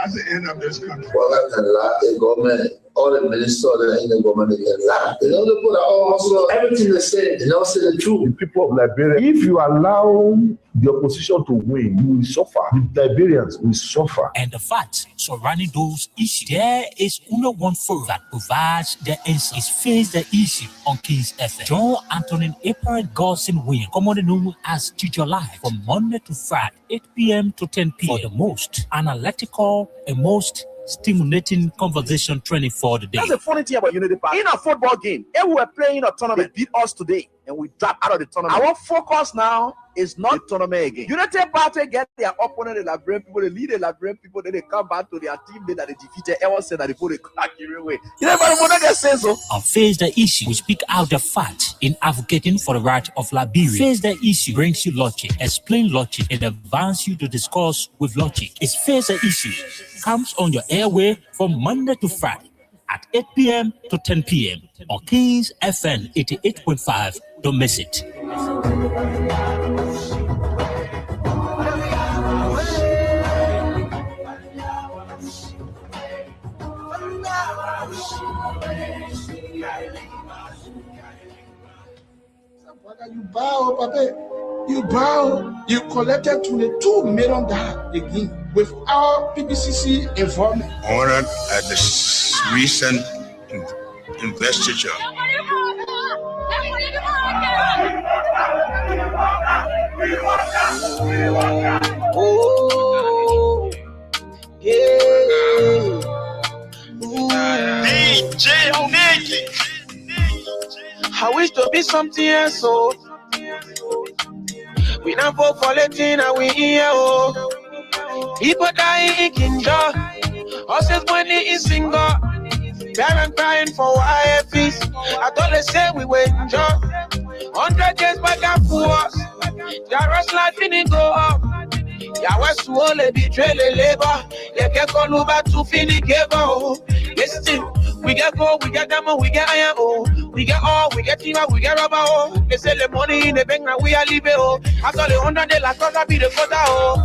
That's the end of this country. Well, the government, all the ministers that in the government, they lie. They don't put also everything they say. They don't say the truth. The people of Liberia, if you allow the opposition to win, you will suffer. The Liberians will suffer. And the facts surrounding those issues, there is only one forum that provides the answer. It's Face the Issue on Kings FM. John Antonin April Godson Williams, commonly known as Teacher Live, from Monday to Friday, 8 p.m. to 10 p.m. for the most analytical and most stimulating conversation training for the day. That's the funny thing about Unity Park. In a football game, if we were playing a tournament, they beat us today and we drop out of the tournament. Our focus now is not the tournament again. Unity Party get their opponent, the Liberian people, they lead the Liberian people, then they come back to their team that they defeated. Everyone said that they put a crack away. You never want to say so. On Face the Issue, we speak out the fact in advocating for the right of Liberia. Face the Issue brings you logic, explain logic, and advance you to discuss with logic. It's Face the Issue. Comes on your airway from Monday to Friday at 8 p.m. to 10 p.m. on Kings FM 88.5. Don't miss it. You bow, Papa. You bow. You collected $22 million again without PBCC involvement. Honored at this recent investiture. Oh, yeah. DJ Nicky. I wish to be something else, so we not vote for Latin and we here, oh. People dying in Kinja, horses money in single, parents crying for IFs. I thought they say we were enjoy 100 years back and forth. Jarrah's life didn't go up. Yahweh swole betray the labor. They can't call over to finish give. Listen, we get gold, we get diamond, we get iron, oh. We get all, we get timber, we get rubber, oh. They sell the money in the bank, now we are leaving, oh. After the 100 days, last quarter be the quarter, oh.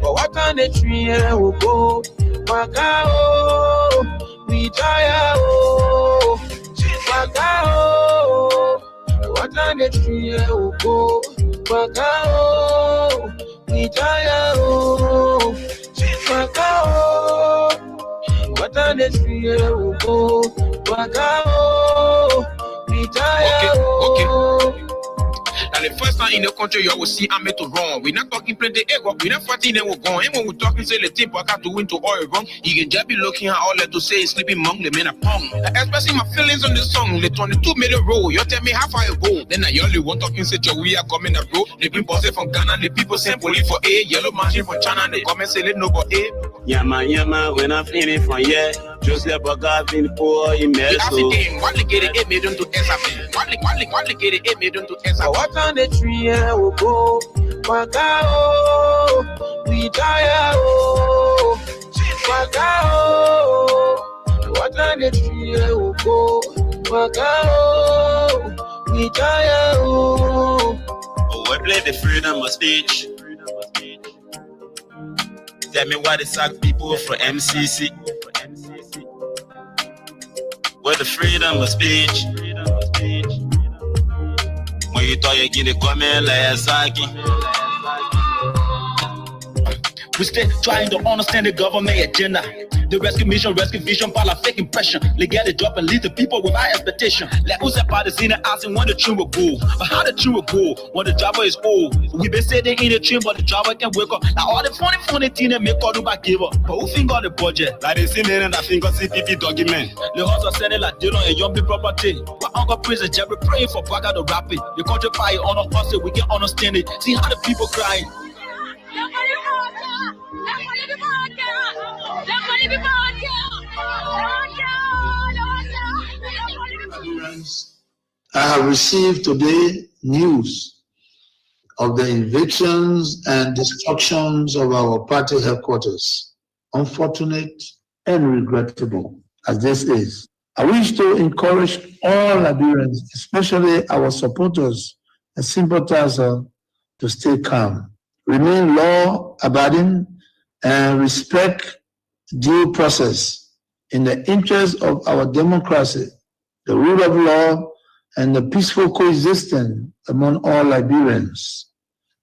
But what on the tree, will go. Maka, oh. We tire, oh. Maka, oh. What on the tree, will go. Maka, oh. We tire, oh. Maka, oh. What on the tree, will go. Maka, oh. We tire, okay. And the first time in the country you will see I'm made to wrong. We're not talking plenty ego, we're not fighting and we're going. And when we're talking, say the team I got to win to all wrong. You can just be looking at all that to say sleeping monk, the men are pong. Expressing my feelings on the song, the 22 minute roll. You tell me how far you go. Then I only want talking say we are coming up, bro. The people say from Ghana, the people say police for A, yellow machine from China, they come and say let no but A. Yama, when I'm feeling from yeah. Just like a guy in poor in Mexico. What they get it made into SAP. What they get it made into SAP. What on the tree will go. Maka, oh. We tire, oh. Maka, oh. What on the tree will go. Maka, oh. We tire, oh. Oh, we play the freedom of speech. Tell me why they sack people for MCC. Where the freedom of speech. When you talk, you get the comment like Saki. We still trying to understand the government agenda. The rescue mission, rescue vision, by a fake impression. They get a job and lead the people with high expectation. Like who's that part is in the asking when the train will go. But how the train will go when the driver is old? We been sitting in the train, but the driver can wake up. Now all the funny thing that make all the back give up. But who think on the budget? Like they see there and I think on CPP document. The house are selling like Dylan and Young Big Property. My uncle prison, Jerry praying for Baga to rap it. The country fire on us, so we can understand it. See how the people crying. I have received today news of the evictions and destructions of our party headquarters. Unfortunate and regrettable as this is. I wish to encourage all Liberians, especially our supporters and sympathizers, to stay calm, remain law-abiding, and respect due process in the interest of our democracy, the rule of law, and the peaceful coexistence among all Liberians,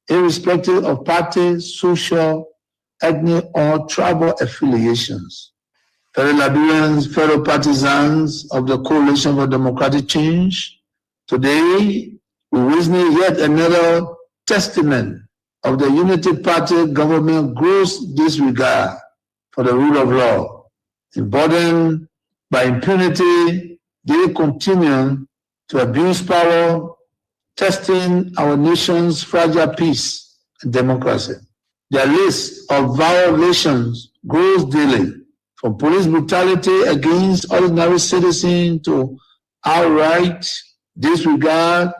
irrespective of party, social, ethnic, or tribal affiliations. Fellow Liberians, fellow partisans of the Coalition for Democratic Change, today we witness yet another testament of the Unity Party government gross disregard for the rule of law. Emboldened by impunity, they continue to abuse power, testing our nation's fragile peace and democracy. Their list of violations grows daily, from police brutality against ordinary citizens to outright disregard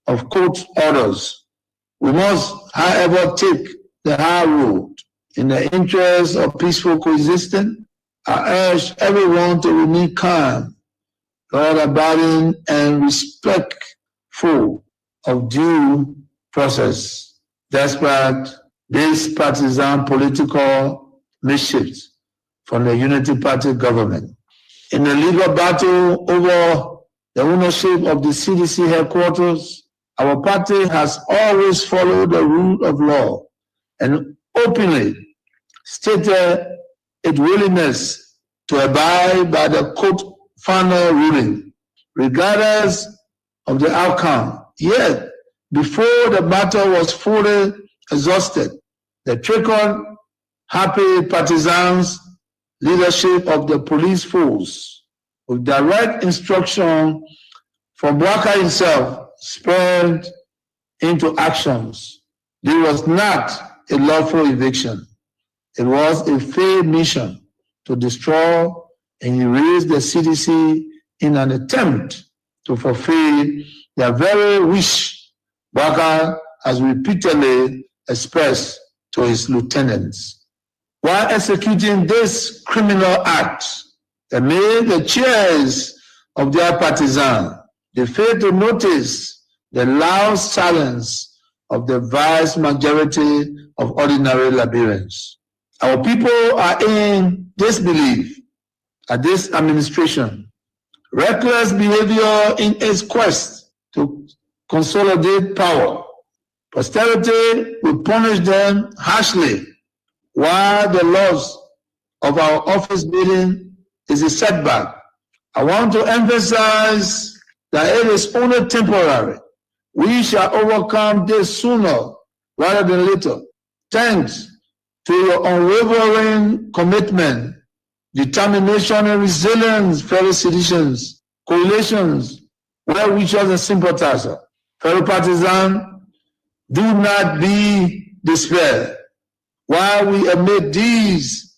of court orders. We must, however, take the high road. In the interest of peaceful coexistence, I urge everyone to remain calm, law-abiding, and respectful of due process, despite this partisan political mischiefs from the Unity Party government. In the legal battle over the ownership of the CDC headquarters, our party has always followed the rule of law and openly stated its willingness to abide by the court final ruling, regardless of the outcome. Yet, before the battle was fully exhausted, the trigger-happy partisans leadership of the police force, with direct instruction from Bwaka himself, spurred into actions. This was not a lawful eviction. It was a failed mission to destroy and erase the CDC in an attempt to fulfill their very wish Bwaka has repeatedly expressed to his lieutenants. While executing this criminal act, amid the cheers of their partisans, they failed to notice the loud silence of the vast majority of ordinary Liberians. Our people are in disbelief at this administration. Reckless behavior in its quest to consolidate power. Posterity will punish them harshly, while the loss of our office building is a setback. I want to emphasize that it is only temporary. We shall overcome this sooner rather than later. Thanks to your unwavering commitment, determination, and resilience, fellow citizens, coalitions, well-wishers, and sympathizers. Fellow partisans, do not be despaired. While we admit these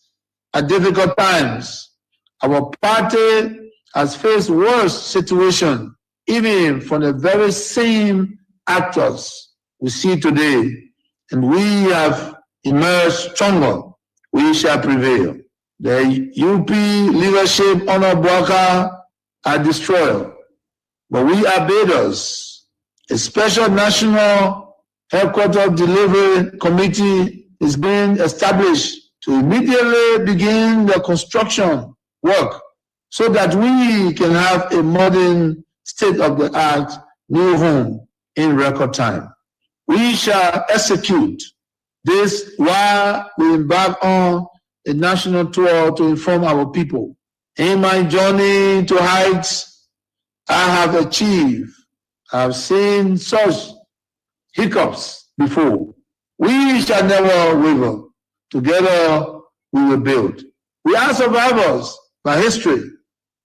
are difficult times, our party has faced worse situations, even from the very same actors we see today, and we have emerged stronger. We shall prevail. The UP leadership under Bwaka are destroyed, but we are builders. A special national headquarters delivery committee is being established to immediately begin the construction work so that we can have a modern state-of-the-art new home in record time. We shall execute this while we embark on a national tour to inform our people. In my journey to heights I have achieved, I have seen such hiccups before. We shall never waver. Together we will build. We are survivors by history.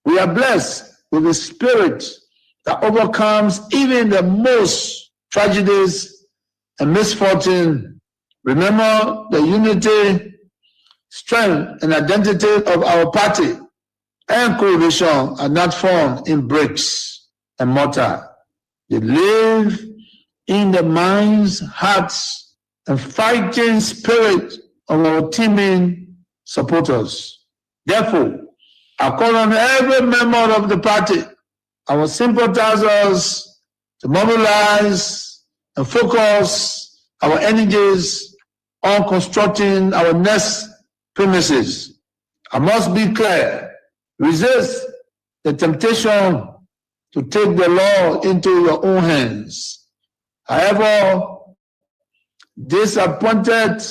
We are blessed with a spirit that overcomes even the most tragedies and misfortune. Remember, the unity, strength, and identity of our party and coalition are not formed in bricks and mortar. They live in the minds, hearts, and fighting spirit of our teaming supporters. Therefore, I call on every member of the party, our sympathizers, to mobilize and focus our energies on constructing our next premises. I must be clear. Resist the temptation to take the law into your own hands. However disappointed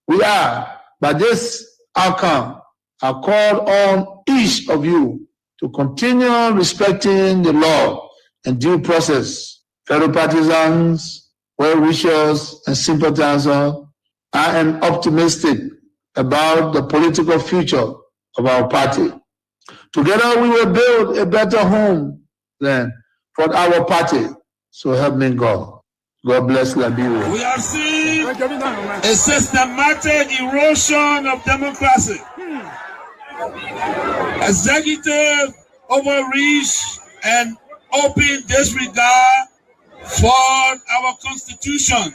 we are by this outcome, I call on each of you to continue respecting the law and due process. Fellow partisans, well-wishers, and sympathizers, I am optimistic about the political future of our party. Together we will build a better home then for our party. So help me God. God bless Liberia. We have seen a systematic erosion of democracy. Executive overreach and open disregard for our constitution.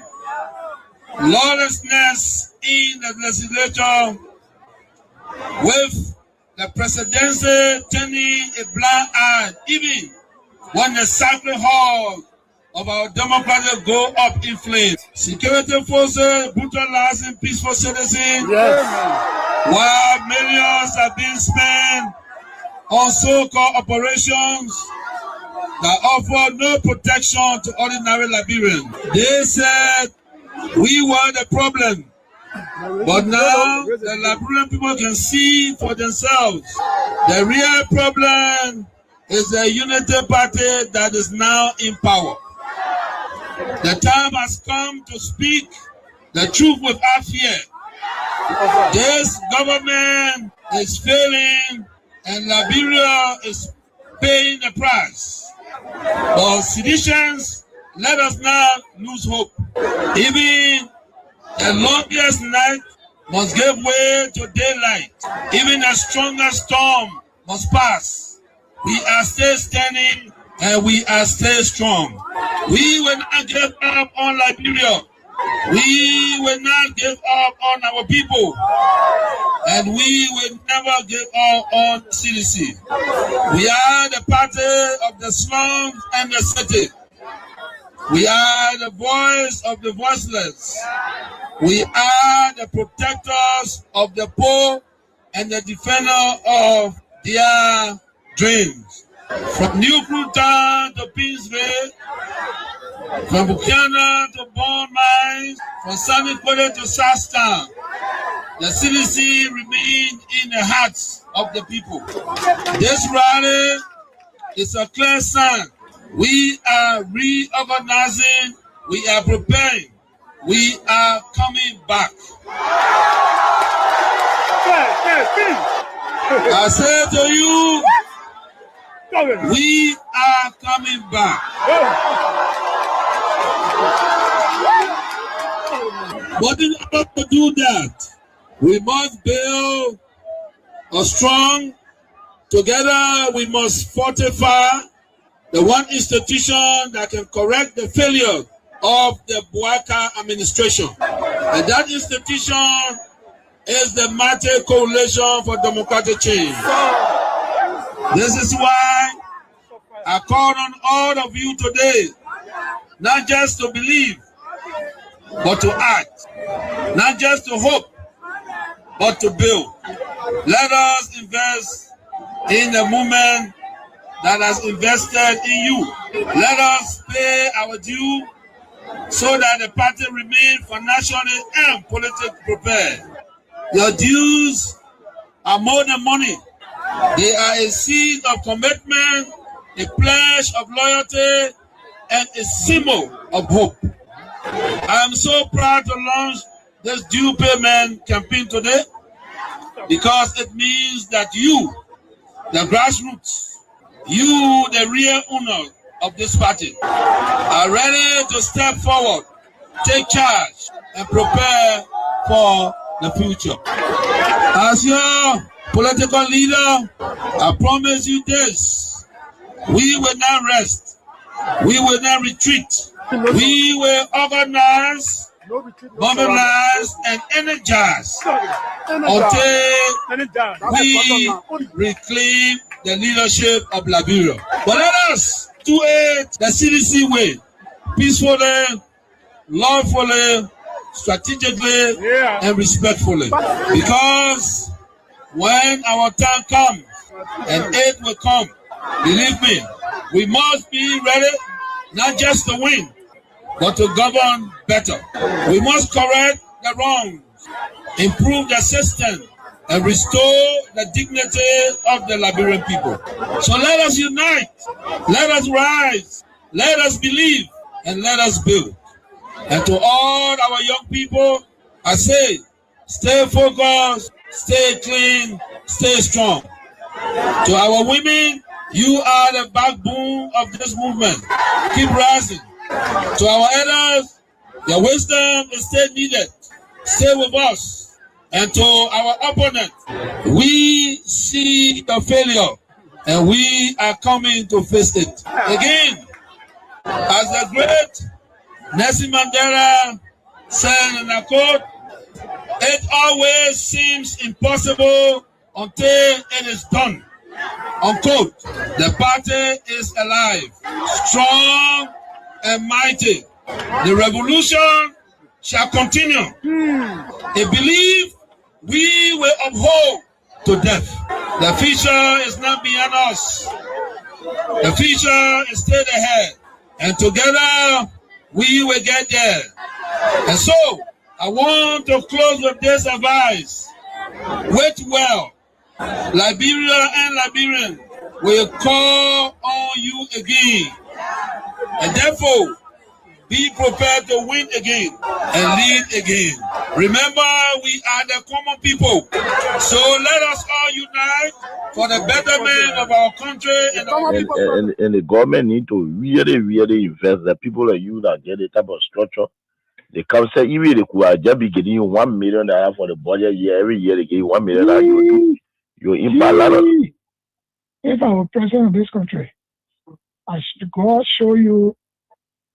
Lawlessness in the legislature, with the presidency turning a blind eye even when the sacred hall of our democracy go up in flames. Security forces brutalizing peaceful citizens, while millions are being spent on so-called operations that offer no protection to ordinary Liberians. They said we were the problem, but now the Liberian people can see for themselves. The real problem is the Unity Party that is now in power. The time has come to speak the truth without fear. This government is failing and Liberia is paying the price. But citizens, let us not lose hope. Even the longest night must give way to daylight. Even the strongest storm must pass. We are still standing and we are still strong. We will not give up on Liberia. We will not give up on our people. And we will never give up on CDC. We are the party of the slums and the city. We are the voice of the voiceless. We are the protectors of the poor and the defender of their dreams. From New Cruton to Peaceville, from Buchanan to Bond Mines, from Sunny Quarter to Southtown, the CDC remains in the hearts of the people. This rally is a clear sign. We are reorganizing, we are preparing, we are coming back. I say to you, we are coming back. But in order to do that, we must build a strong, together we must fortify the one institution that can correct the failure of the Bouaka administration. And that institution is the Mighty Coalition for Democratic Change. This is why I call on all of you today, not just to believe, but to act. Not just to hope, but to build. Let us invest in the movement that has invested in you. Let us pay our due so that the party remains financially and politically prepared. Your dues are more than money. They are a seed of commitment, a pledge of loyalty, and a symbol of hope. I am so proud to launch this due payment campaign today because it means that you, the grassroots, you, the real owner of this party, are ready to step forward, take charge, and prepare for the future. As your political leader, I promise you this: we will not rest, we will not retreat, we will organize, mobilize, and energize until we reclaim the leadership of Liberia. But let us do it the CDC way, peacefully, lawfully, strategically and respectfully. Because when our time comes and aid will come, believe me, we must be ready not just to win, but to govern better. We must correct the wrongs, improve the system, and restore the dignity of the Liberian people. So let us unite, let us rise, let us believe, and let us build. And to all our young people, I say, stay focused, stay clean, stay strong. To our women, you are the backbone of this movement. Keep rising. To our elders, your wisdom is still needed. Stay with us. And to our opponents, we see the failure and we are coming to face it. Again, as the great Nelson Mandela said in a quote, it always seems impossible until it is done. Unquote. The party is alive, strong and mighty. The revolution shall continue. A belief we will uphold to death. The future is not beyond us. The future is still ahead. And together we will get there. And so I want to close with this advice. Wait well. Liberia and Liberians will call on you again. And therefore, be prepared to win again and lead again. Remember, we are the common people. So let us all unite for the betterment of our country and our people. And the government need to really invest. The people like you that get the type of structure. They come say, even they could just be getting you $1 million for the budget year. Every year they give you $1 million. You impact a lot of. If I were president of this country, I should God show you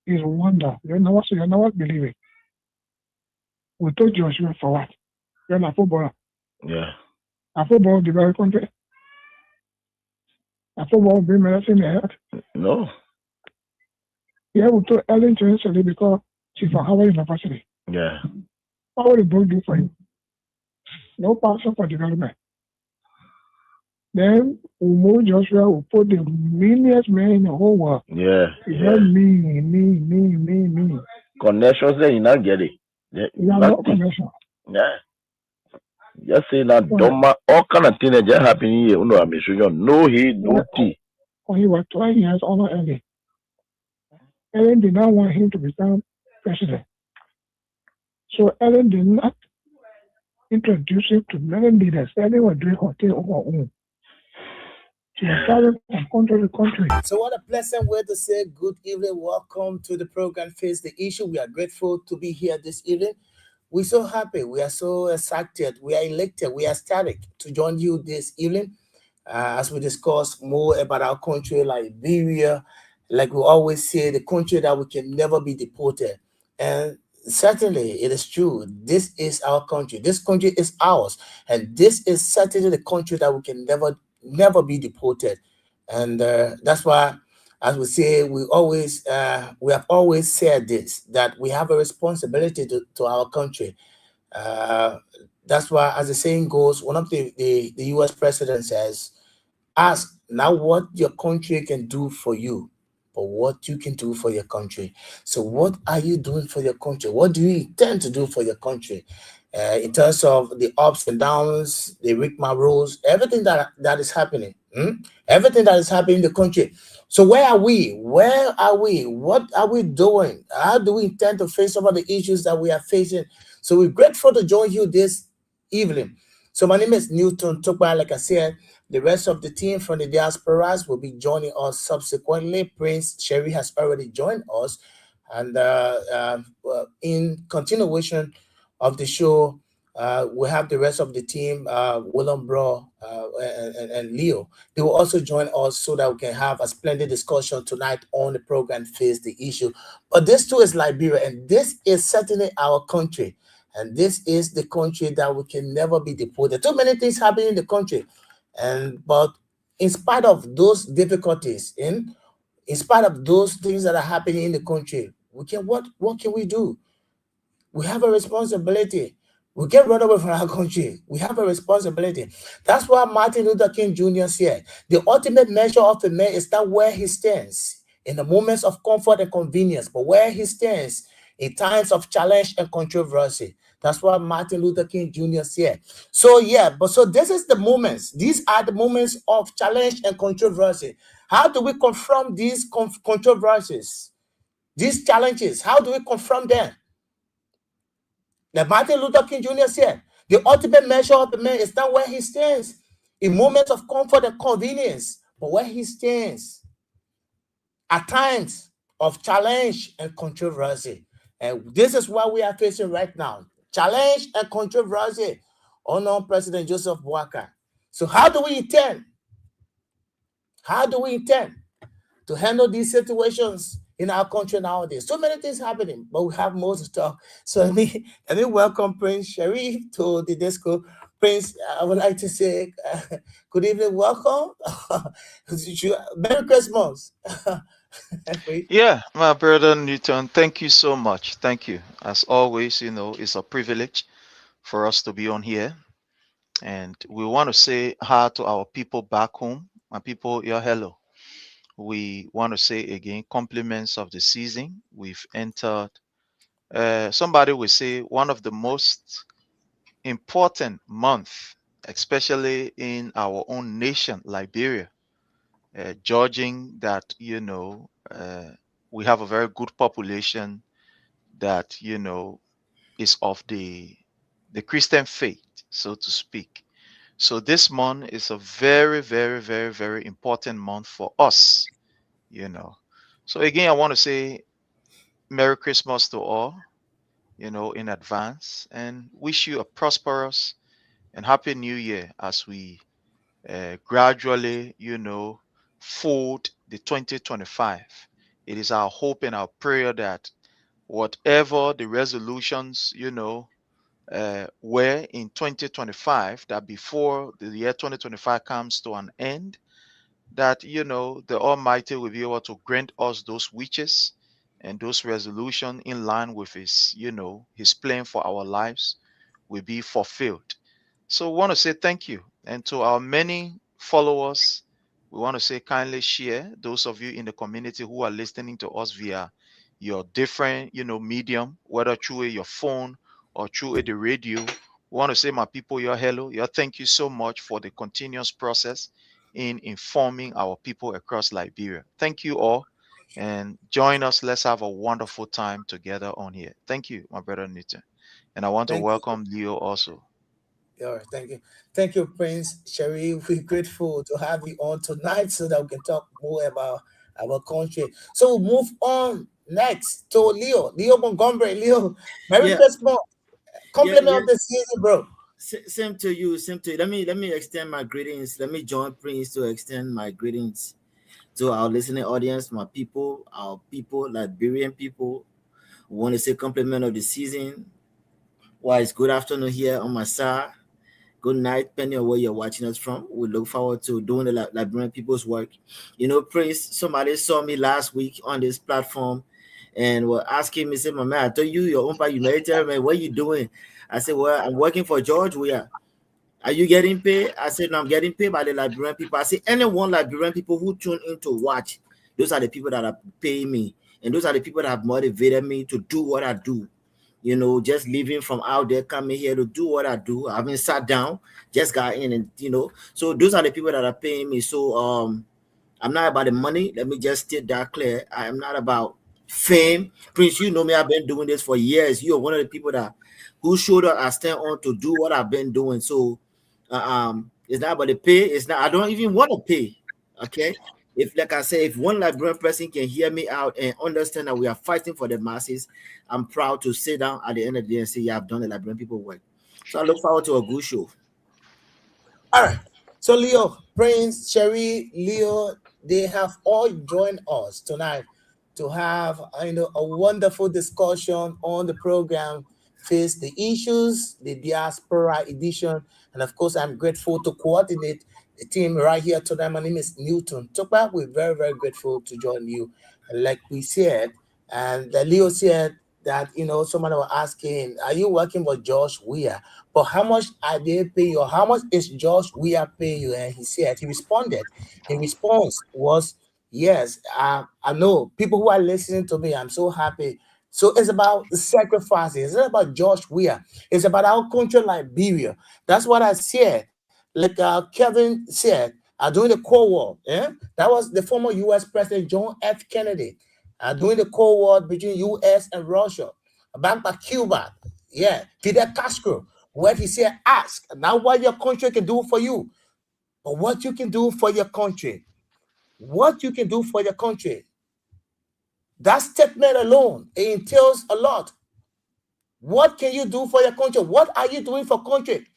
His wonder. You're not believing. We told Joshua for what? You're not footballer. Yeah. A football of the very country. A football of being medicine in the head. No. Yeah, we told Ellen to instantly because she's from Howard University. Yeah. What would the book do for you? No passion for development. Then we move Joshua, we put the meanest man in the whole world. Yeah. Me. Connections there, you not get it. Yeah, no connection. Yeah. Just say that Doma, all kind of things that just happen here. You know, I'm sure no he, no tea. When he was 12 years older, Ellen. Ellen did not want him to become president. So Ellen did not introduce him to many leaders. Ellen was doing her thing on her own. She was traveling from country to country. So what a pleasant way to say good evening. Welcome to the program Face the Issue. We are grateful to be here this evening. We're so happy. We are so excited. We are elected. We are ecstatic to join you this evening as we discuss more about our country, Liberia. Like we always say, the country that we can never be deported. And certainly it is true. This is our country. This country is ours. And this is certainly the country that we can never be deported. And that's why, as we say, we have always said this, that we have a responsibility to our country. That's why, as the saying goes, one of the US president says, ask not what your country can do for you, but what you can do for your country. So what are you doing for your country? What do you intend to do for your country? In terms of the ups and downs, the rigmaroles, everything that is happening, everything that is happening in the country. So where are we? Where are we? What are we doing? How do we intend to face some of the issues that we are facing? So we're grateful to join you this evening. So my name is Newton Tukba. Like I said, the rest of the team from the diasporas will be joining us subsequently. Prince Sherry has already joined us. And in continuation of the show, we have the rest of the team, Willem Bro and Leo. They will also join us so that we can have a splendid discussion tonight on the program Face the Issue. But this too is Liberia, and this is certainly our country. And this is the country that we can never be deported. Too many things happening in the country. But in spite of those difficulties, in spite of those things that are happening in the country, what can we do? We have a responsibility. We get run away from our country. We have a responsibility. That's why Martin Luther King Jr. said, the ultimate measure of a man is not where he stands in the moments of comfort and convenience, but where he stands in times of challenge and controversy. That's what Martin Luther King Jr. said. So this is the moments. These are the moments of challenge and controversy. How do we confront these controversies, these challenges? How do we confront them? Like Martin Luther King Jr. said, the ultimate measure of the man is not where he stands in moments of comfort and convenience, but where he stands at times of challenge and controversy. And this is what we are facing right now. Challenge and controversy on President Joseph Boakai. So how do we intend? How do we intend to handle these situations in our country nowadays? So many things happening, but we have more to talk. So let me welcome Prince Sharif to the disco. Prince, I would like to say good evening, welcome. Merry Christmas. Yeah, my brother Newton, thank you so much. Thank you. As always, it's a privilege for us to be on here. And we want to say hi to our people back home. My people, your hello. We want to say again, compliments of the season. We've entered, somebody will say, one of the most important month, especially in our own nation, Liberia, judging that, we have a very good population that, is of the Christian faith, so to speak. So this month is a very, very, very, very important month for us, So again, I want to say Merry Christmas to all, in advance, and wish you a prosperous and happy New Year as we gradually, fold the 2025. It is our hope and our prayer that whatever the resolutions, were in 2025, that before the year 2025 comes to an end, that, the Almighty will be able to grant us those wishes and those resolutions in line with his, his plan for our lives will be fulfilled. So we want to say thank you. And to our many followers, we want to say kindly share, those of you in the community who are listening to us via your different, medium, whether through your phone or through the radio. We want to say, my people, your hello. Your thank you so much for the continuous process in informing our people across Liberia. Thank you all. And join us. Let's have a wonderful time together on here. Thank you, my brother Newton. And I want to welcome Leo also. All right, thank you. Thank you, Prince Sharif. We're grateful to have you on tonight so that we can talk more about our country. So we'll move on next to Leo Montgomery. Leo, Merry Christmas. Compliment of the season, bro. Same to you. Let me extend my greetings. Let me join Prince to extend my greetings to our listening audience, our people, Liberian people. We want to say compliment of the season. Well, it's good afternoon here on my side. Good night, depending on where you're watching us from. We look forward to doing the Liberian people's work. Prince, somebody saw me last week on this platform and were asking me, say, my man, I told you your own part, you military man, what are you doing? I said, well, I'm working for George. Are you getting paid? I said, no, I'm getting paid by the Liberian people. I said, anyone Liberian people who tune in to watch, those are the people that are paying me. And those are the people that have motivated me to do what I do. Just leaving from out there, coming here to do what I do. I haven't sat down, just got in and, so those are the people that are paying me. So I'm not about the money. Let me just state that clear. I am not about fame. Prince, you know me, I've been doing this for years. You're one of the people who showed up, I stand on to do what I've been doing. So it's not about the pay. It's not, I don't even want to pay. Okay. If, like I say, if one Liberian person can hear me out and understand that we are fighting for the masses, I'm proud to sit down at the end of the day and say, yeah, I've done the Liberian people work. So I look forward to a good show. All right. So Leo, Prince, Sherry, Leo, they have all joined us tonight to have a wonderful discussion on the program, Face the Issues, the Diaspora Edition. And of course, I'm grateful to coordinate the team right here tonight. My name is Newton Tukpa. We're very, very grateful to join you. And like we said, and Leo said, that, you know, someone was asking, are you working for George Weah? But how much are they paying you? Or how much is George Weah paying you? And he responded. His response was, yes, I know people who are listening to me, I'm so happy. So it's about the sacrifices. It's not about George Weah. It's about our country, Liberia. That's what I said. Like Kevin said, during the Cold War, that was the former U.S. President John F. Kennedy. During the Cold War between U.S. and Russia, back by Cuba, Fidel Castro, where he said, ask not what your country can do for you, but what you can do for your country. What you can do for your country. That statement alone, it entails a lot. What can you do for your country? What are you doing for country?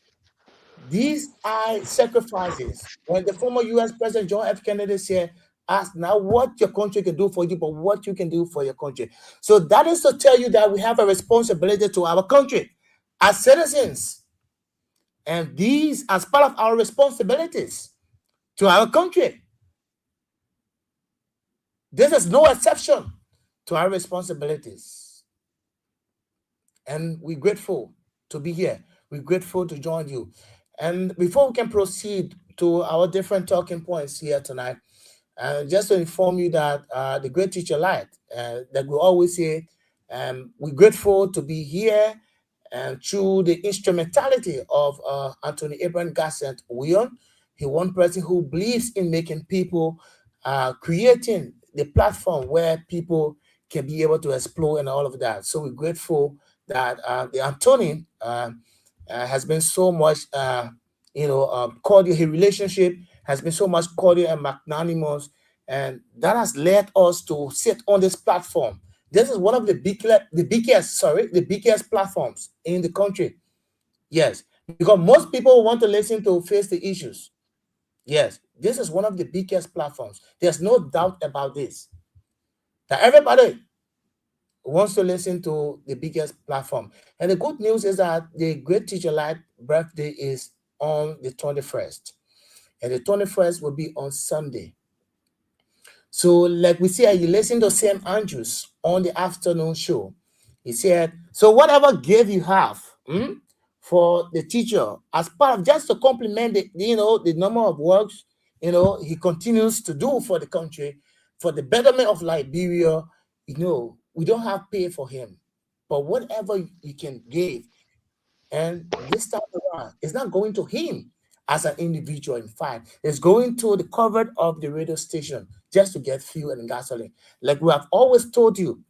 These are sacrifices. When the former U.S. President John F. Kennedy said, ask not what your country can do for you, but what you can do for your country. So that is to tell you that we have a responsibility to our country as citizens. And these as part of our responsibilities to our country. This is no exception to our responsibilities. And we're grateful to be here. We're grateful to join you. And before we can proceed to our different talking points here tonight, just to inform you that the great teacher light, that we always say, we're grateful to be here and through the instrumentality of Anthony Abraham Garcent William. He one person who believes in making people, creating the platform where people can be able to explore and all of that. So we're grateful that the Anthony has been so much, cordial. His relationship has been so much cordial and magnanimous, and that has led us to sit on this platform. This is one of the biggest platforms in the country. Yes, because most people want to listen to Face the Issues. Yes, this is one of the biggest platforms. There's no doubt about this. That everybody wants to listen to the biggest platform. And the good news is that the great teacher light birthday is on the 21st. And the 21st will be on Sunday. So like we said, you listen to Sam Andrews on the afternoon show. He said, so whatever gift you have for the teacher, as part of just to complement the number of works, he continues to do for the country, for the betterment of Liberia, we don't have pay for him. But whatever you can give, and this time around, it's not going to him as an individual. In fact, it's going to the cover of the radio station just to get fuel and gasoline. Like we have always told you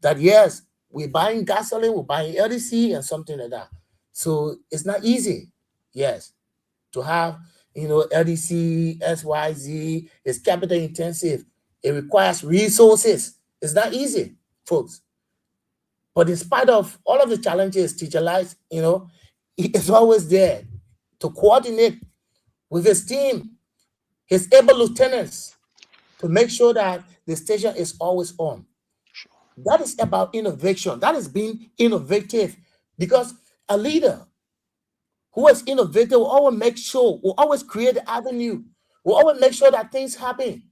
that, yes, we're buying gasoline, we're buying LDC and something like that. So it's not easy, yes, to have, LDC, SYZ, it's capital intensive. It requires resources. It's not easy, folks. But in spite of all of the challenges, Teacher Light, is always there to coordinate with his team, his able lieutenants, to make sure that the station is always on. That is about innovation. That is being innovative, because a leader who is innovative will always create the avenue, will always make sure that things happen.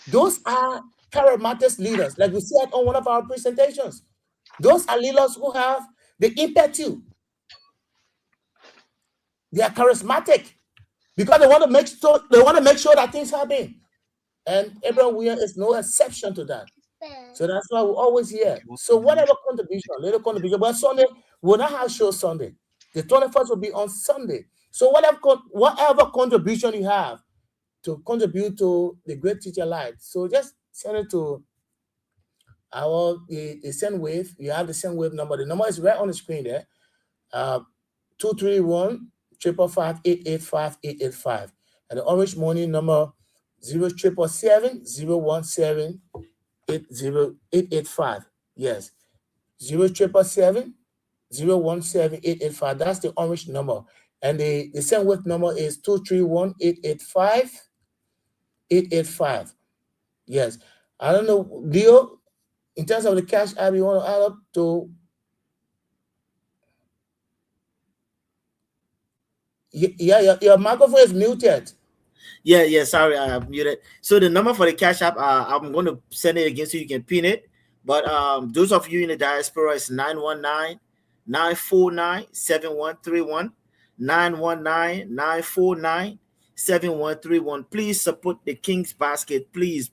Those are charismatic leaders, like we said on one of our presentations. Those are leaders who have the impetus. They are charismatic because they want to make sure that things happen. And Abraham Williams is no exception to that. So that's why we're always here. So whatever contribution, little contribution, but Sunday, we'll not have show Sunday. The 21st will be on Sunday. So whatever contribution you have to contribute to the great teacher light, so just send it to the send wave. You have the send wave number. The number is right on the screen there. 231-555-885-885. And the Orange Money number 077-017-885. Yes. 077-017-885. That's the Orange number. And the send wave number is 231-885-885. Yes. I don't know, Leo, in terms of the cash app, you want to add up to. Yeah, your microphone is muted. Yeah, sorry, I muted. So the number for the cash app, I'm going to send it again so you can pin it. But those of you in the diaspora, it's 919-949-7131. 919-949-7131. Please support the King's Basket, please.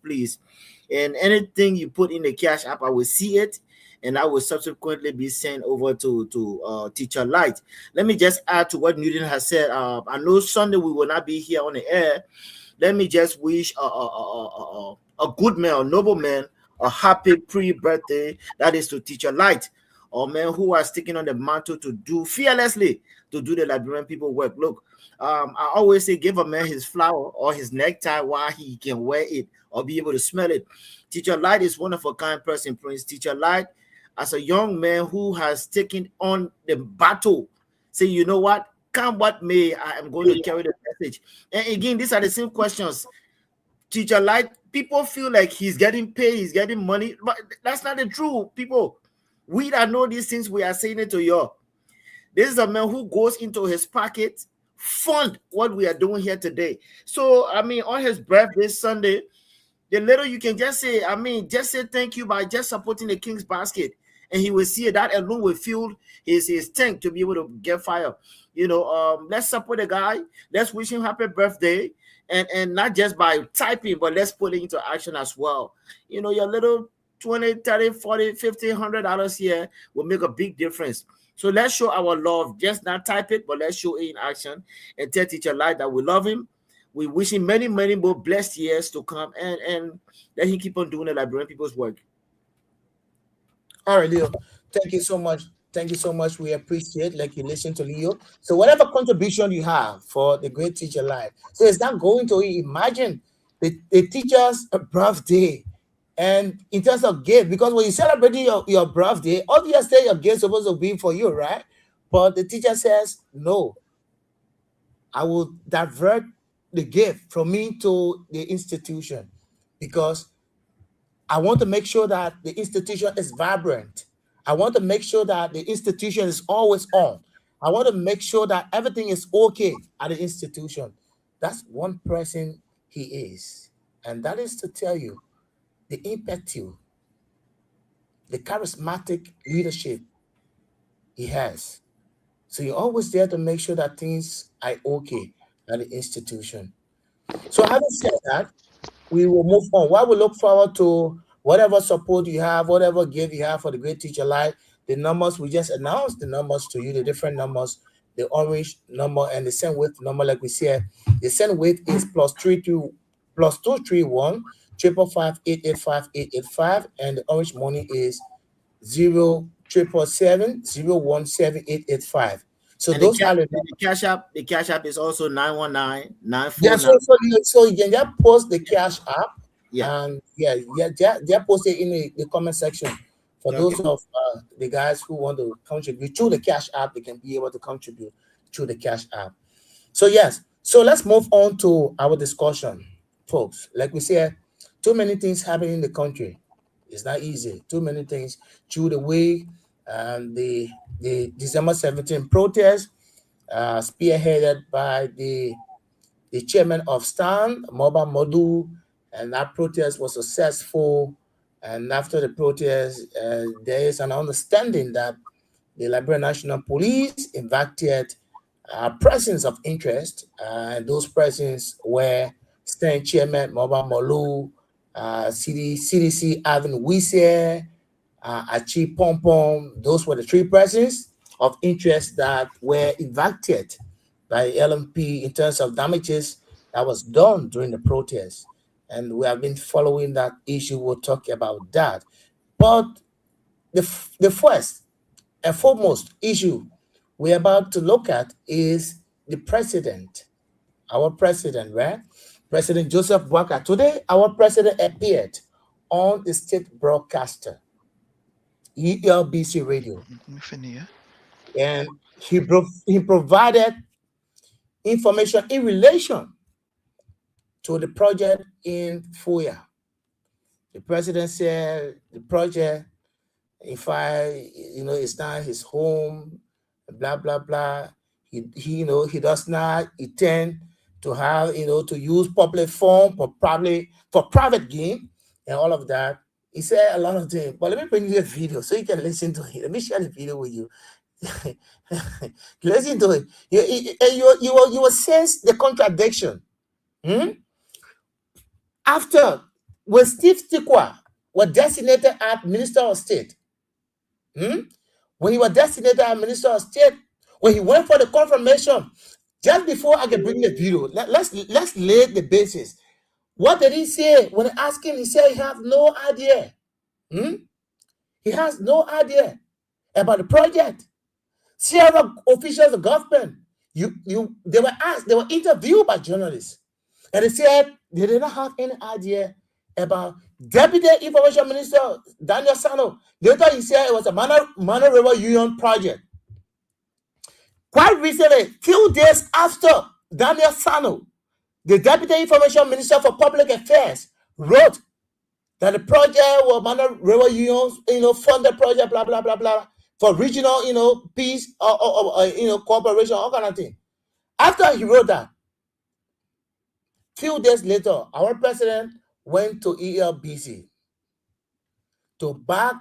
And anything you put in the Cash App, I will see it, and I will subsequently be sent over to Teacher Light. Let me just add to what Newton has said. I know Sunday we will not be here on the air. Let me just wish a good man, a noble man, a happy pre-birthday. That is to Teacher Light, a man who has taken on the mantle to do fearlessly to do the Liberian people work. Look, I always say give a man his flower or his necktie while he can wear it or be able to smell it. Teacher Light is one of a kind person, Prince. Teacher Light, as a young man who has taken on the battle, say, you know what, come what may, I am going to carry the message. And again, these are the same questions. Teacher Light, people feel like he's getting paid, he's getting money, but that's not the truth, people. We that know these things, we are saying it to you. This is a man who goes into his pocket, fund what we are doing here today. So, I mean, on his birthday Sunday, the little you can just say, just say thank you by just supporting the King's Basket. And he will see that alone will fuel his tank to be able to get fire. You know, let's support the guy. Let's wish him happy birthday. And not just by typing, but let's put it into action as well. You know, your little $20, $30, $40, $50, $100 here will make a big difference. So let's show our love. Just not type it, but let's show it in action and tell Teacher Light that we love him. We wish him many, many more blessed years to come, and let him keep on doing the Liberian people's work. All right, Leo. Thank you so much. Thank you so much. We appreciate like you listen to Leo. So whatever contribution you have for the great Teacher Light, so it's not going to imagine the teacher's birthday. And in terms of gift, because when you celebrate your birthday, obviously your gift is supposed to be for you, right? But the teacher says, no, I will divert the gift from me to the institution because I want to make sure that the institution is vibrant. I want to make sure that the institution is always on. I want to make sure that everything is okay at the institution. That's one person he is. And that is to tell you the impetus, the charismatic leadership he has. So you're always there to make sure that things are okay at the institution. So having said that, we will move on. While we look forward to whatever support you have, whatever gift you have for the great Teacher Light, the numbers, we just announced the numbers to you, the different numbers, the orange number and the send width number, like we said. The send width is +231 555 885 885, and the orange money is 0777 017 885. So and those are the cash app. The cash app is also 919 949. Yeah, so you can just post the cash app. Yeah, and just post it in the comment section for those of the guys who want to contribute to the cash app. They can be able to contribute to the cash app. So yes, so let's move on to our discussion, folks. Like we said, too many things happening in the country. It's not easy. Too many things through the way. The December 17 protest, spearheaded by the chairman of STAN, Moba Modu, and that protest was successful. And after the protest, there is an understanding that the Liberian National Police invited persons of interest, and those persons were STAN chairman Moba Molu, CDC Alvin Wise, Achi Pom Pom. Those were the three persons of interest that were invited by LMP in terms of damages that was done during the protest. And we have been following that issue. We'll talk about that. But the first and foremost issue we're about to look at is the president, our president, right? President Joseph Boakai. Today, our president appeared on the state broadcaster, ELBC Radio. And he provided information in relation to the project in Fuya. The president said the project, if it's not his home, blah, blah, blah. He does not intend to have, to use public form for private gain and all of that. He said a lot of things, but let me bring you a video so you can listen to it. Let me share the video with you. Listen to it. You will sense the contradiction. After, when Steve Tikwa was designated as Minister of State, when he was designated as Minister of State, when he went for the confirmation, just before I can bring the video, let's lay the basis. What did he say? When I asked him, he said he has no idea. He has no idea about the project. Several officials of government, they were asked, they were interviewed by journalists, and they said they did not have any idea about Deputy Information Minister Daniel Sano. Later, he said it was a Mana River Union project. Quite recently, few days after Daniel Sano, the Deputy Information Minister for Public Affairs, wrote that the project was Mana River Union, funded project, blah blah blah blah, for regional, peace or cooperation, all kind of thing. After he wrote that, few days later, our president went to ELBC to back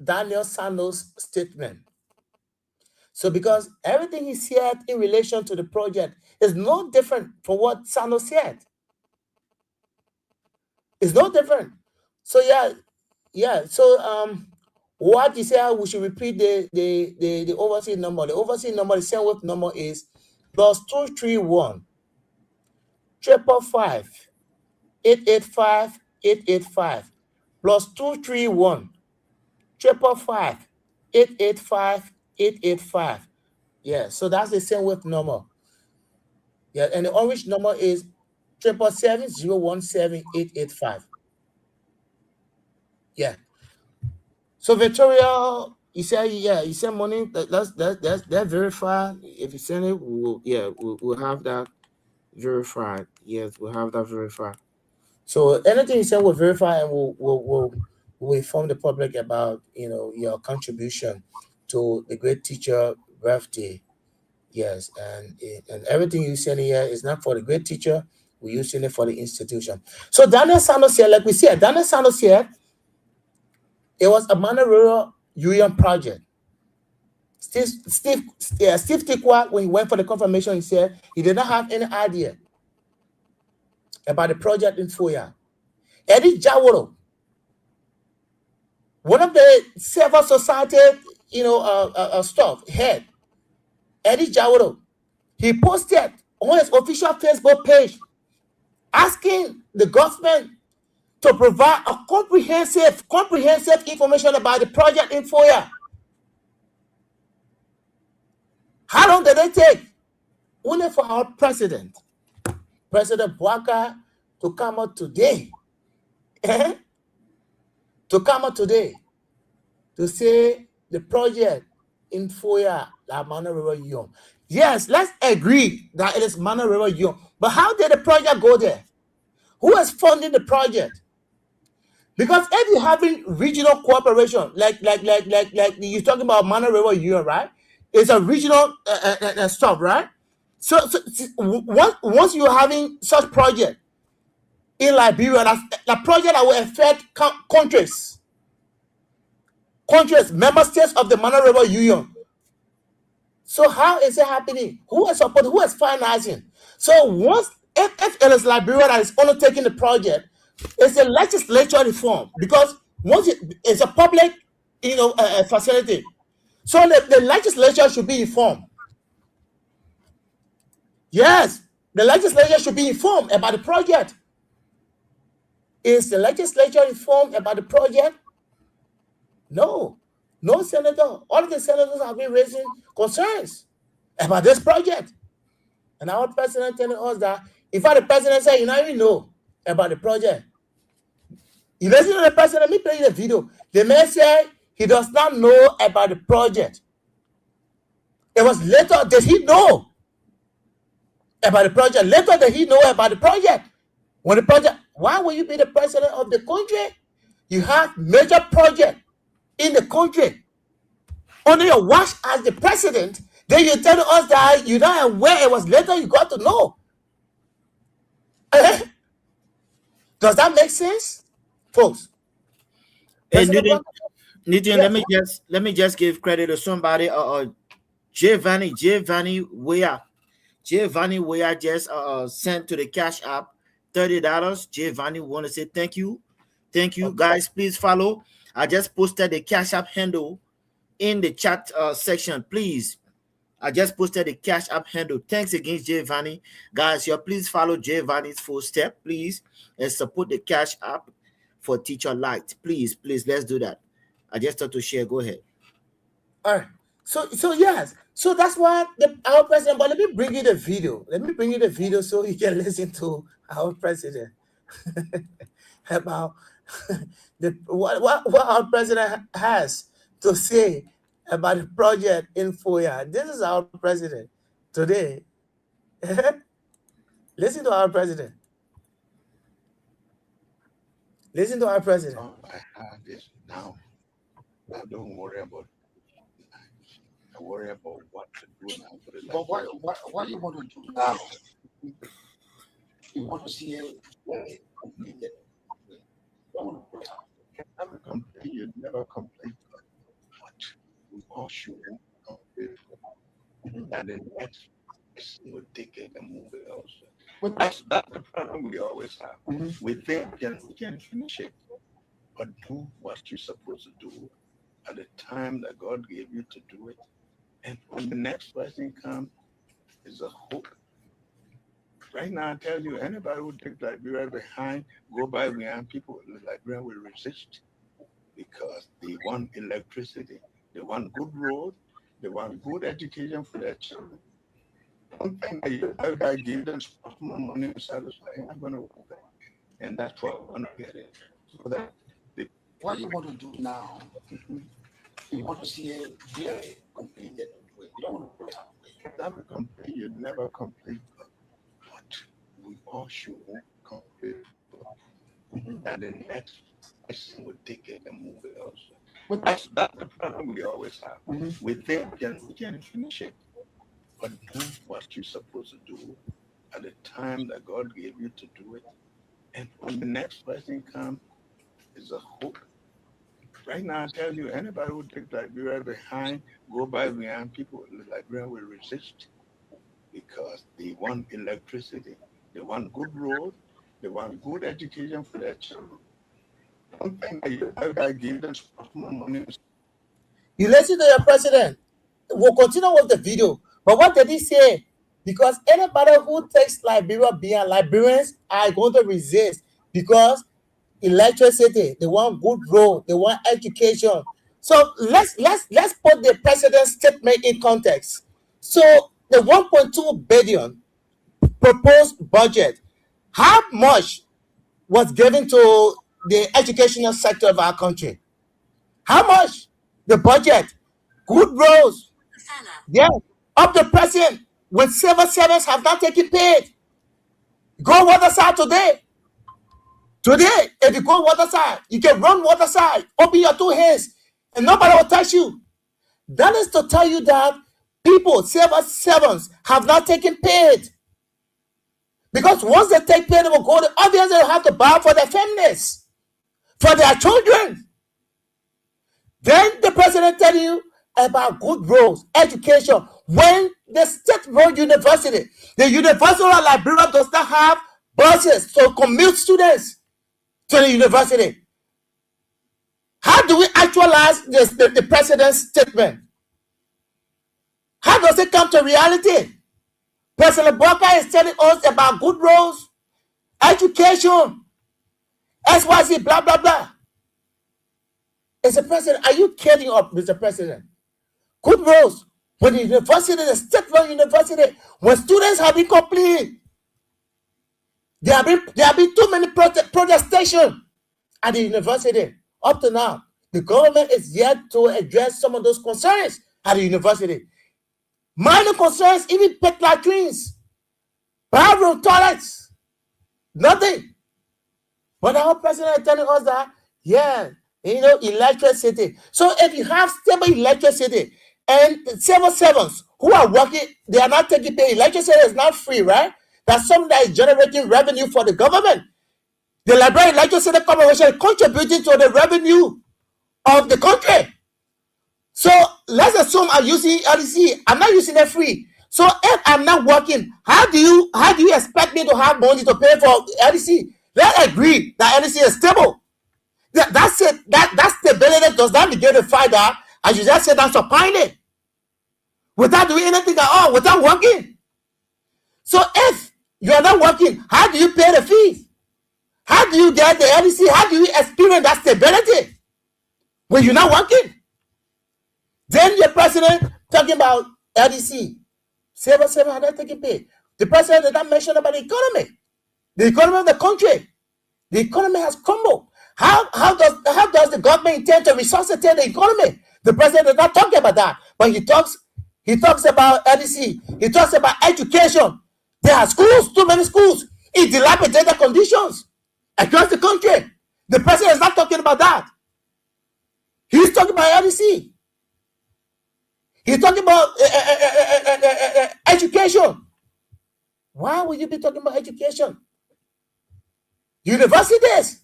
Daniel Sano's statement. So because everything he said in relation to the project is no different from what Sano said. It's no different. So So what he said, we should repeat the overseas number. The overseas number, the same number is +231 555 885 885 +231 555 885 885. Yeah, so that's the same with number. Yeah, and the orange number is 777 885. Yeah. So Victoria, he said money. That's verified. If you send it, we'll have that verified. Yes, we'll have that verified. So anything you send will verify, and we'll inform the public about your contribution to the great teacher birthday. Yes, and everything you send here is not for the great teacher. We're using it for the institution. So Daniel Santos here, like we said, Daniel Santos here, it was a Mana River Union project. Steve Tikwa, when he went for the confirmation, he said he did not have any idea about the project in Foya. Eddie Jaworo, one of the civil society, head, Eddie Jaworo, he posted on his official Facebook page asking the government to provide a comprehensive information about the project in Foya. How long did it take? Only for our President Bouaka, to come out today. To come out today to say the project in Foya, la Mana River Union. Yes, let's agree that it is Mana River Union. But how did the project go there? Who is funding the project? Because if you're having regional cooperation, like you're talking about Mana River Union, right? It's a regional stuff, right? So once you're having such project in Liberia, that's the project that will affect countries, member states of the Mana River Union. So how is it happening? Who is supporting? Who is financing? So once, if it is Liberia that is undertaking the project, it's a legislature reform, because once it's a public, facility. So the legislature should be informed. Yes, the legislature should be informed about the project. Is the legislature informed about the project? No senator. All of the senators have been raising concerns about this project. And our president telling us that, in fact, the president said, you don't even know about the project. You listen to the president, let me play you the video. The man said he does not know about the project. It was later that he know about the project. Later that he know about the project. When the project, why will you be the president of the country? You have major project in the country. Under your watch as the president, then you tell us that you don't know where it was. Later you got to know. Does that make sense? Folks, And Newton, let me just give credit to somebody. Giovanni Weah just sent to the Cash App $30. Giovanni want to say thank you, guys. Please follow. I just posted the Cash App handle in the chat section. Please, I just posted the Cash App handle. Thanks again, Giovanni. Guys, please follow Giovanni's footstep, please, and support the Cash App for Teacher Light. Please, let's do that. I just thought to share. Go ahead. All right. So yes. So that's why our president. But let me bring you the video. So you can listen to our president about what our president has to say about the project in Foya. This is our president today. Listen to our president. Listen to our president. I have this now. I don't worry about it. I worry about what to do now. But what you want to do now? You want to see it completed. Never complete. You never complete. But we all should complete. And then next we'll take it and move it else. But that's the problem we always have. We think we can finish it, but do what you're supposed to do at the time that God gave you to do it. And when the next person comes, is a hope. Right now, I tell you, anybody who takes Liberia behind, go by behind people, Liberia will resist because they want electricity, they want good road, they want good education for their children. One thing I give them more money to satisfy, I'm going to work that. And that's what I want to get it. So that what you want to do now, you want to see it very completed. You don't want to never complete. You never complete, but we all should complete. And the next person will take it and move it else. But that's the problem we always have. We think we can finish it, but do what you're supposed to do at the time that God gave you to do it. And when the next person comes, is a hope. Right now, I tell you, anybody who takes Liberia behind, go by behind people, Liberia will resist because they want electricity, they want good road, they want good education for their children. One thing I give them more money. You listen to your president. We'll continue with the video. But what did he say? Because anybody who takes Liberia behind, Liberians are going to resist because electricity, they want good road, they want education. So let's put the president's statement in context. So the 1.2 billion proposed budget, how much was given to the educational sector of our country? How much? The budget, good roads. Yeah, up the president when civil servants have not taken paid. Go waterside today. Today, if you go waterside, you can run waterside, open your two hands, and nobody will touch you. That is to tell you that people, civil servants, have not taken paid. Because once they take paid, they will go to others, they will have to buy for their families, for their children. Then the president tell you about good roads, education. When the State Road University, the University of Liberia does not have buses to commute students to the university. How do we actualize the president's statement? How does it come to reality? President Barker is telling us about good roads, education, XYZ, blah, blah, blah. Mr. President, are you kidding us, Mr. President? Good roads, when the university, the State Road University, when students have been complete, there have been too many protestations at the university. Up to now, the government is yet to address some of those concerns at the university. Minor concerns, even pet latrines, bathroom, toilets, nothing. But our president is telling us that, yeah, electricity. So if you have stable electricity and civil servants who are working, they are not taking pay. Electricity is not free, right? That's something that is generating revenue for the government. The Liberia Electricity Corporation is contributing to the revenue of the country. So let's assume I'm using LDC. I'm not using it free. So if I'm not working, how do you expect me to have money to pay for LDC? Let's agree that LDC is stable. That's it. That stability does not negate the fact that, as you just said, that's supine it without doing anything at all, without working. So if you are not working, how do you pay the fees? How do you get the LDC? How do you experience that stability when you're not working? Then your president talking about LDC. $700 taking pay. The president did not mention about the economy of the country. The economy has crumbled. How does the government intend to resuscitate the economy? The president is not talking about that, but he talks about LDC. He talks about education. There are schools, too many schools, in dilapidated conditions across the country. The president is not talking about that. He's talking about LDC. He's talking about education. Why would you be talking about education? Universities.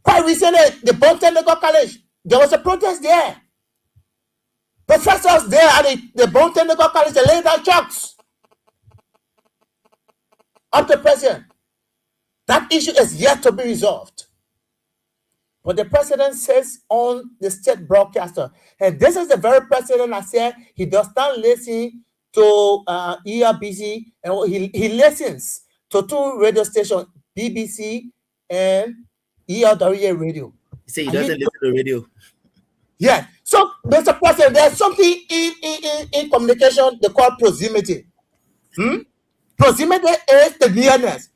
Quite recently, the Bonteng College, there was a protest there. Professors there at the Bonteng College, they laid down chalks up the president. That issue is yet to be resolved. But the president says on the state broadcaster, and this is the very president that said he does not listen to ERBC, and he listens to two radio stations, BBC and ERWA radio. He said he doesn't listen to radio. Yeah. So, Mr. President, there's something in communication they call proximity. Proximity is the nearness.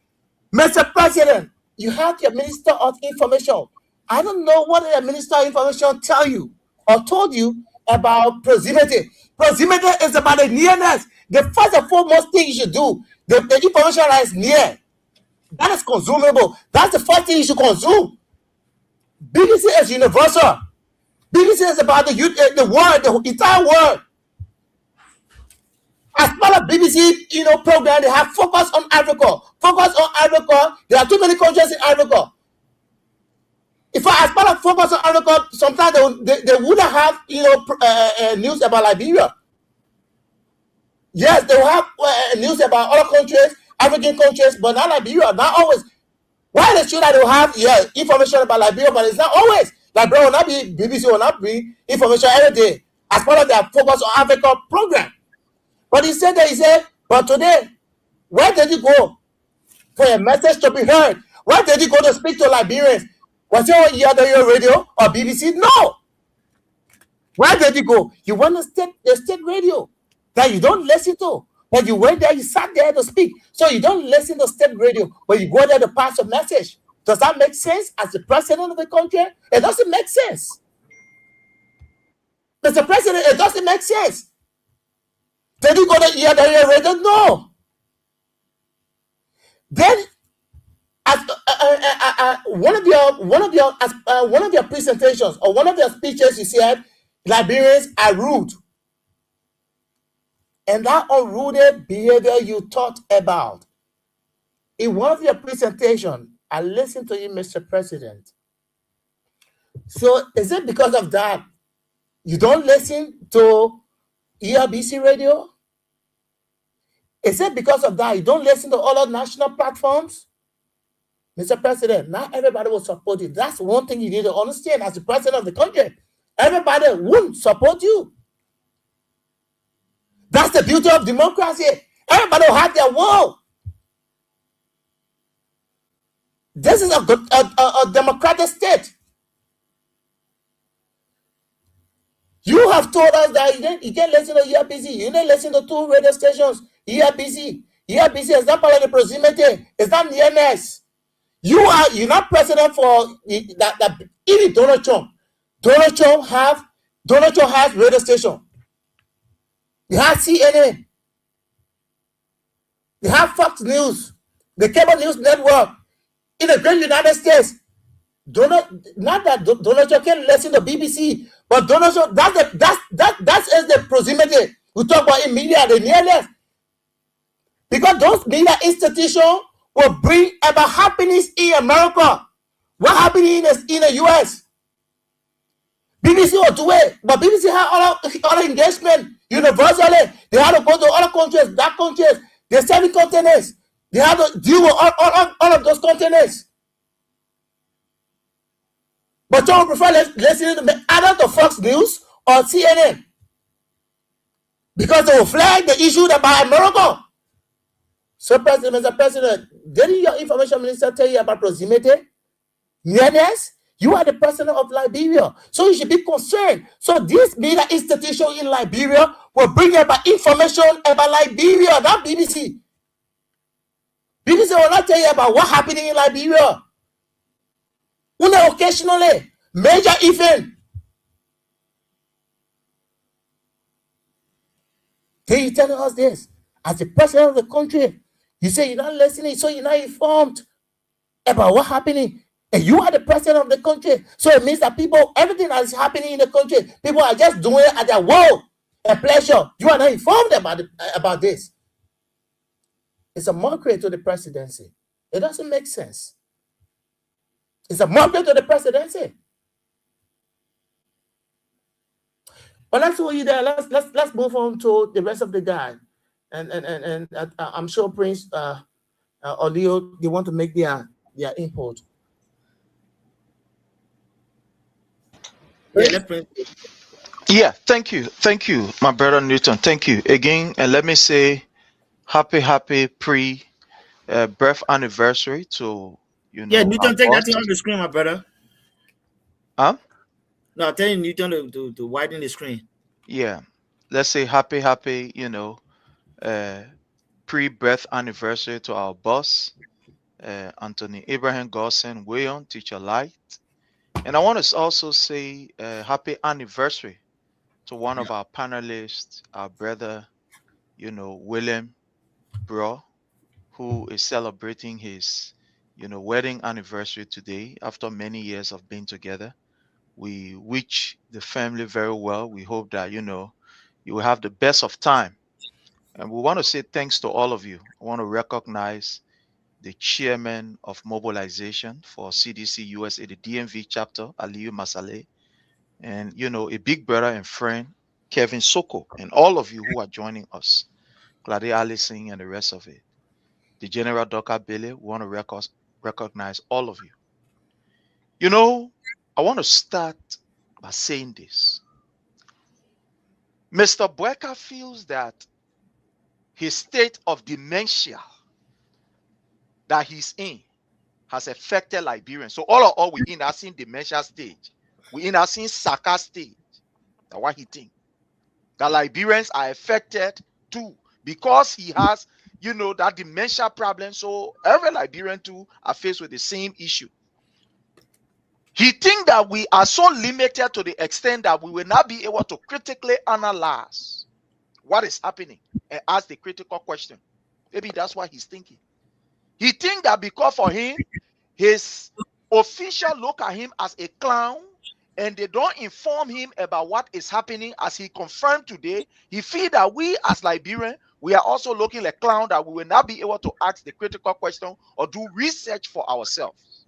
Mr. President, you have your Minister of Information. I don't know what the Minister of Information tell you or told you about proximity. Proximity is about the nearness. The first and foremost thing you should do, the information that is near, that is consumable. That's the first thing you should consume. BBC is universal. BBC is about the world, the entire world. As part of BBC, program, they have focus on Africa. Focus on Africa. There are too many countries in Africa. If as part of focus on Africa, sometimes they wouldn't have news about Liberia. Yes, they will have news about other countries, African countries, but not Liberia. Not always. Why they should they will have information about Liberia, but it's not always. Liberia will not be, BBC will not bring information every day as part of their focus on Africa program. But he said, but today, where did you go for a message to be heard? Where did you go to speak to Liberians? Was it on ERWA radio or BBC? No. Where did you go? You went to the state radio that you don't listen to. But you went there, you sat there to speak. So you don't listen to state radio, but you go there to pass a message. Does that make sense as the president of the country? It doesn't make sense. Mr. President, it doesn't make sense. Did you go to ERWA radio? No. Then, as one of your presentations or one of your speeches, you said Liberians are rude, and that unrooted behavior you talked about in one of your presentations, I listened to you, Mr. President. So, is it because of that you don't listen to ERBC radio? Is it because of that you don't listen to all other national platforms? Mr. President, not everybody will support you. That's one thing you need to understand as the president of the country. Everybody wouldn't support you. That's the beauty of democracy. Everybody will have their will. This is a democratic state. You have told us that you can't listen to ERBC. You didn't listen to two radio stations. ERBC is not part of the proximity. It's not nearness. You're not president for that. Even Donald Trump. Donald Trump has radio station. You have CNN. You have Fox News, the cable news network in the great United States. Donald Trump can listen to BBC, but Donald Trump, that is the proximity we talk about in media, the nearness. Because those media institutions will bring about happiness in America. What happened in the US? BBC will do it, but BBC have other engagement universally. They have to go to other countries, that countries. They send containers. They have to deal with all of those containers. But you prefer listening to either to Fox News or CNN because they will flag the issue about Morocco. So, Mr. President, didn't your information minister tell you about proximity? Yes, you are the president of Liberia, so you should be concerned. So, this media institution in Liberia will bring about information about Liberia, not BBC. BBC will not tell you about what's happening in Liberia. Only occasionally, major event. Then you telling us this as the president of the country. You say you're not listening, so you're not informed about what's happening. And you are the president of the country. So it means that people, everything that is happening in the country, people are just doing it at their will and pleasure. You are not informed about this. It's a mockery to the presidency. It doesn't make sense. It's a mockery to the presidency. But let's hold you there. Let's move on to the rest of the guy. And I'm sure Prince or Leo, they want to make their input. Yeah, thank you, my brother Newton. Thank you again, and let me say, happy pre-birth anniversary to Yeah, Newton, take that thing off the screen, my brother. Huh? No, tell you Newton to widen the screen. Yeah, let's say happy, pre-birth anniversary to our boss, Anthony Abraham Godson William, Teacher Light. And I want to also say happy anniversary to one of our panelists, our brother, William Bro, who is celebrating his, wedding anniversary today after many years of being together. We wish the family very well. We hope that, you will have the best of time. And we want to say thanks to all of you. I want to recognize the chairman of mobilization for CDC USA, the DMV chapter, Aliyu Masale, and, a big brother and friend, Kevin Soko, and all of you who are joining us, Glade Allison and the rest of it. The General Doka Bele, we want to recognize all of you. I want to start by saying this. Mr. Bweka feels that his state of dementia that he's in has affected Liberians. So all we in are seeing dementia stage. We in are seeing Saka stage. That's what he thinks. That Liberians are affected too because he has, that dementia problem. So every Liberian too are faced with the same issue. He thinks that we are so limited to the extent that we will not be able to critically analyze what is happening and ask the critical question. Maybe that's what he's thinking. He thinks that because for him, his official look at him as a clown and they don't inform him about what is happening as he confirmed today, he feels that we as Liberians, we are also looking like clown that we will not be able to ask the critical question or do research for ourselves.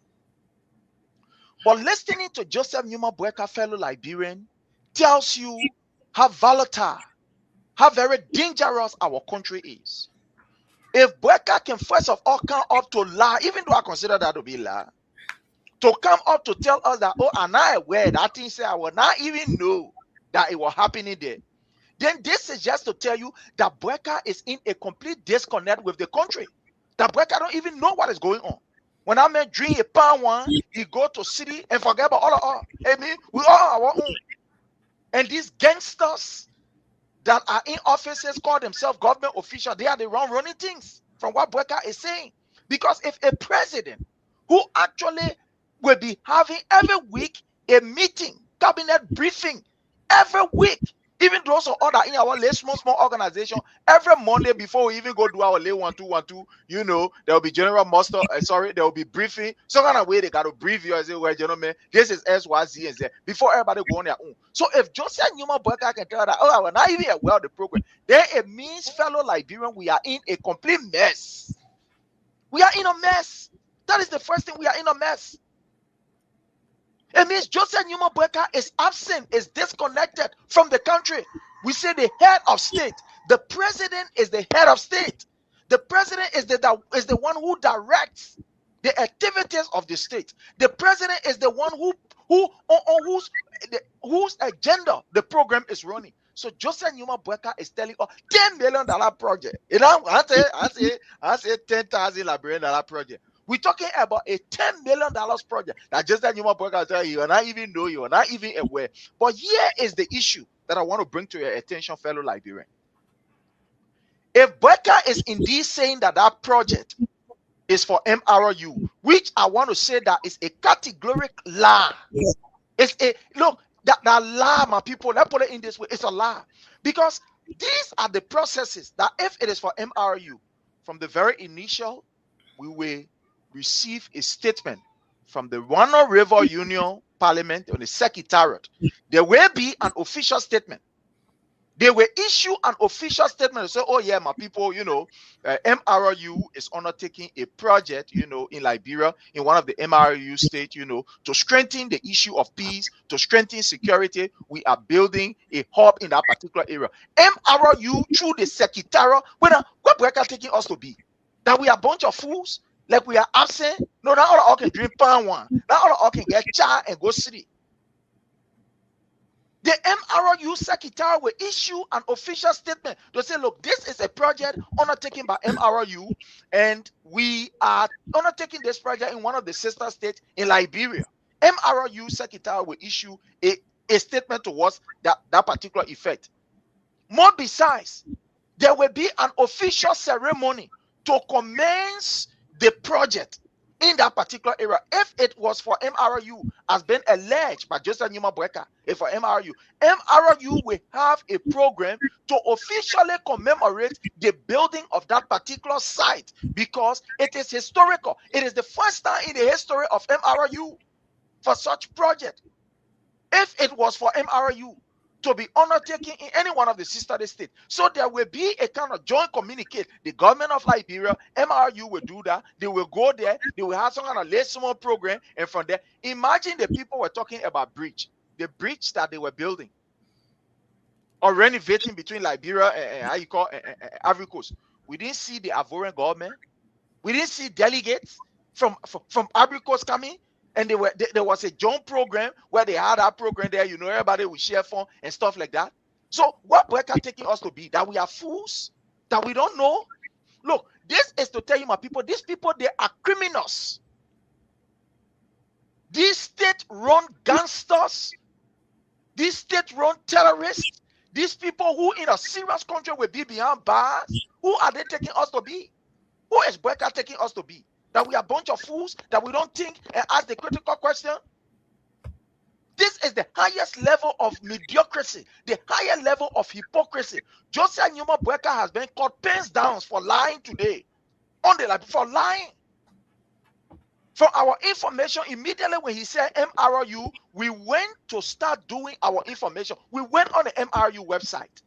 But listening to Joseph Numa Bweka, fellow Liberian, tells you how volatile, how very dangerous our country is. If Bweka can first of all come up to lie, even though I consider that to be lie, to come up to tell us that, oh, I'm not aware, that thing say I will not even know that it was happening there, then this is just to tell you that Bweka is in a complete disconnect with the country. That Bweka don't even know what is going on. When I met drink a pound one, he go to city and forget about all. I mean, we all our own. And these gangsters that are in offices call themselves government officials, they are the wrong running things from what Bweka is saying. Because if a president who actually will be having every week a meeting, cabinet briefing, every week, even those of other in our small organization, every Monday before we even go do our lay 1-2-1-2, there will be general muster. There will be briefing. Some kind of way they got to brief you and say, well, gentlemen, this is S, Y, Z, and Z before everybody go on their own. So if Joseph Numa Bweka can tell that, oh, I will not even aware of the program, then it means, fellow Liberian, we are in a complete mess. We are in a mess. That is the first thing. We are in a mess. It means Joseph Numa Boyka is absent, is disconnected from the country. We say the head of state. The president is the head of state. The president is the one who directs the activities of the state. The president is the one whose agenda the program is running. So Joseph Numa Boyka is telling us $10 million project. You know, I say $10,000 Liberian project. We're talking about a $10 million project that Joseph Numa Boyka tell you, and I even know you are not even aware. But here is the issue that I want to bring to your attention, fellow Liberian. If Boyka is indeed saying that that project is for MRU, which I want to say that is a categorical lie. It's a look that lie, my people. Let's put it in this way. It's a lie because these are the processes that if it is for MRU, from the very initial, we will receive a statement from the Wano River Union Parliament on the Secretariat. There will be an official statement. They will issue an official statement and say, oh yeah, my people, you know, MRU is undertaking a project, you know, in Liberia, in one of the MRU states, you know, to strengthen the issue of peace, to strengthen security. We are building a hub in that particular area. MRU through the Secretariat, what Boyka taking us to be? That we are a bunch of fools? Like we are absent? No, not all can drink pan one. Not all can get child and go city. The MRU Secretary will issue an official statement to say, look, this is a project undertaken by MRU, and we are undertaking this project in one of the sister states in Liberia. MRU Secretary will issue a statement towards that particular effect. More besides, there will be an official ceremony to commence the project in that particular area. If it was for MRU, has been alleged by Joseph Numa Boyka, if for MRU will have a program to officially commemorate the building of that particular site because it is historical. It is the first time in the history of MRU for such project. If it was for MRU to be undertaken in any one of the sister states. So there will be a kind of joint communicate. The government of Liberia, MRU will do that. They will go there. They will have some kind of small program. And from there, imagine the people were talking about bridge. The bridge that they were building or renovating between Liberia and Ivory Coast. We didn't see the Ivorian government. We didn't see delegates from Ivory Coast coming. And there was a joint program where they had that program there, you know, everybody would share fun and stuff like that. So what Boyka taking us to be? That we are fools? That we don't know? Look, this is to tell you, my people, these people, they are criminals. These state-run gangsters, these state-run terrorists, these people who in a serious country will be behind bars, who are they taking us to be? Who is Boyka taking us to be? That we are a bunch of fools, that we don't think and ask the critical question? This is the highest level of mediocrity, the higher level of hypocrisy. Joseph Numa Boyka has been caught pens down for lying today. For lying. From our information, immediately when he said MRU, we went to start doing our information. We went on the MRU website.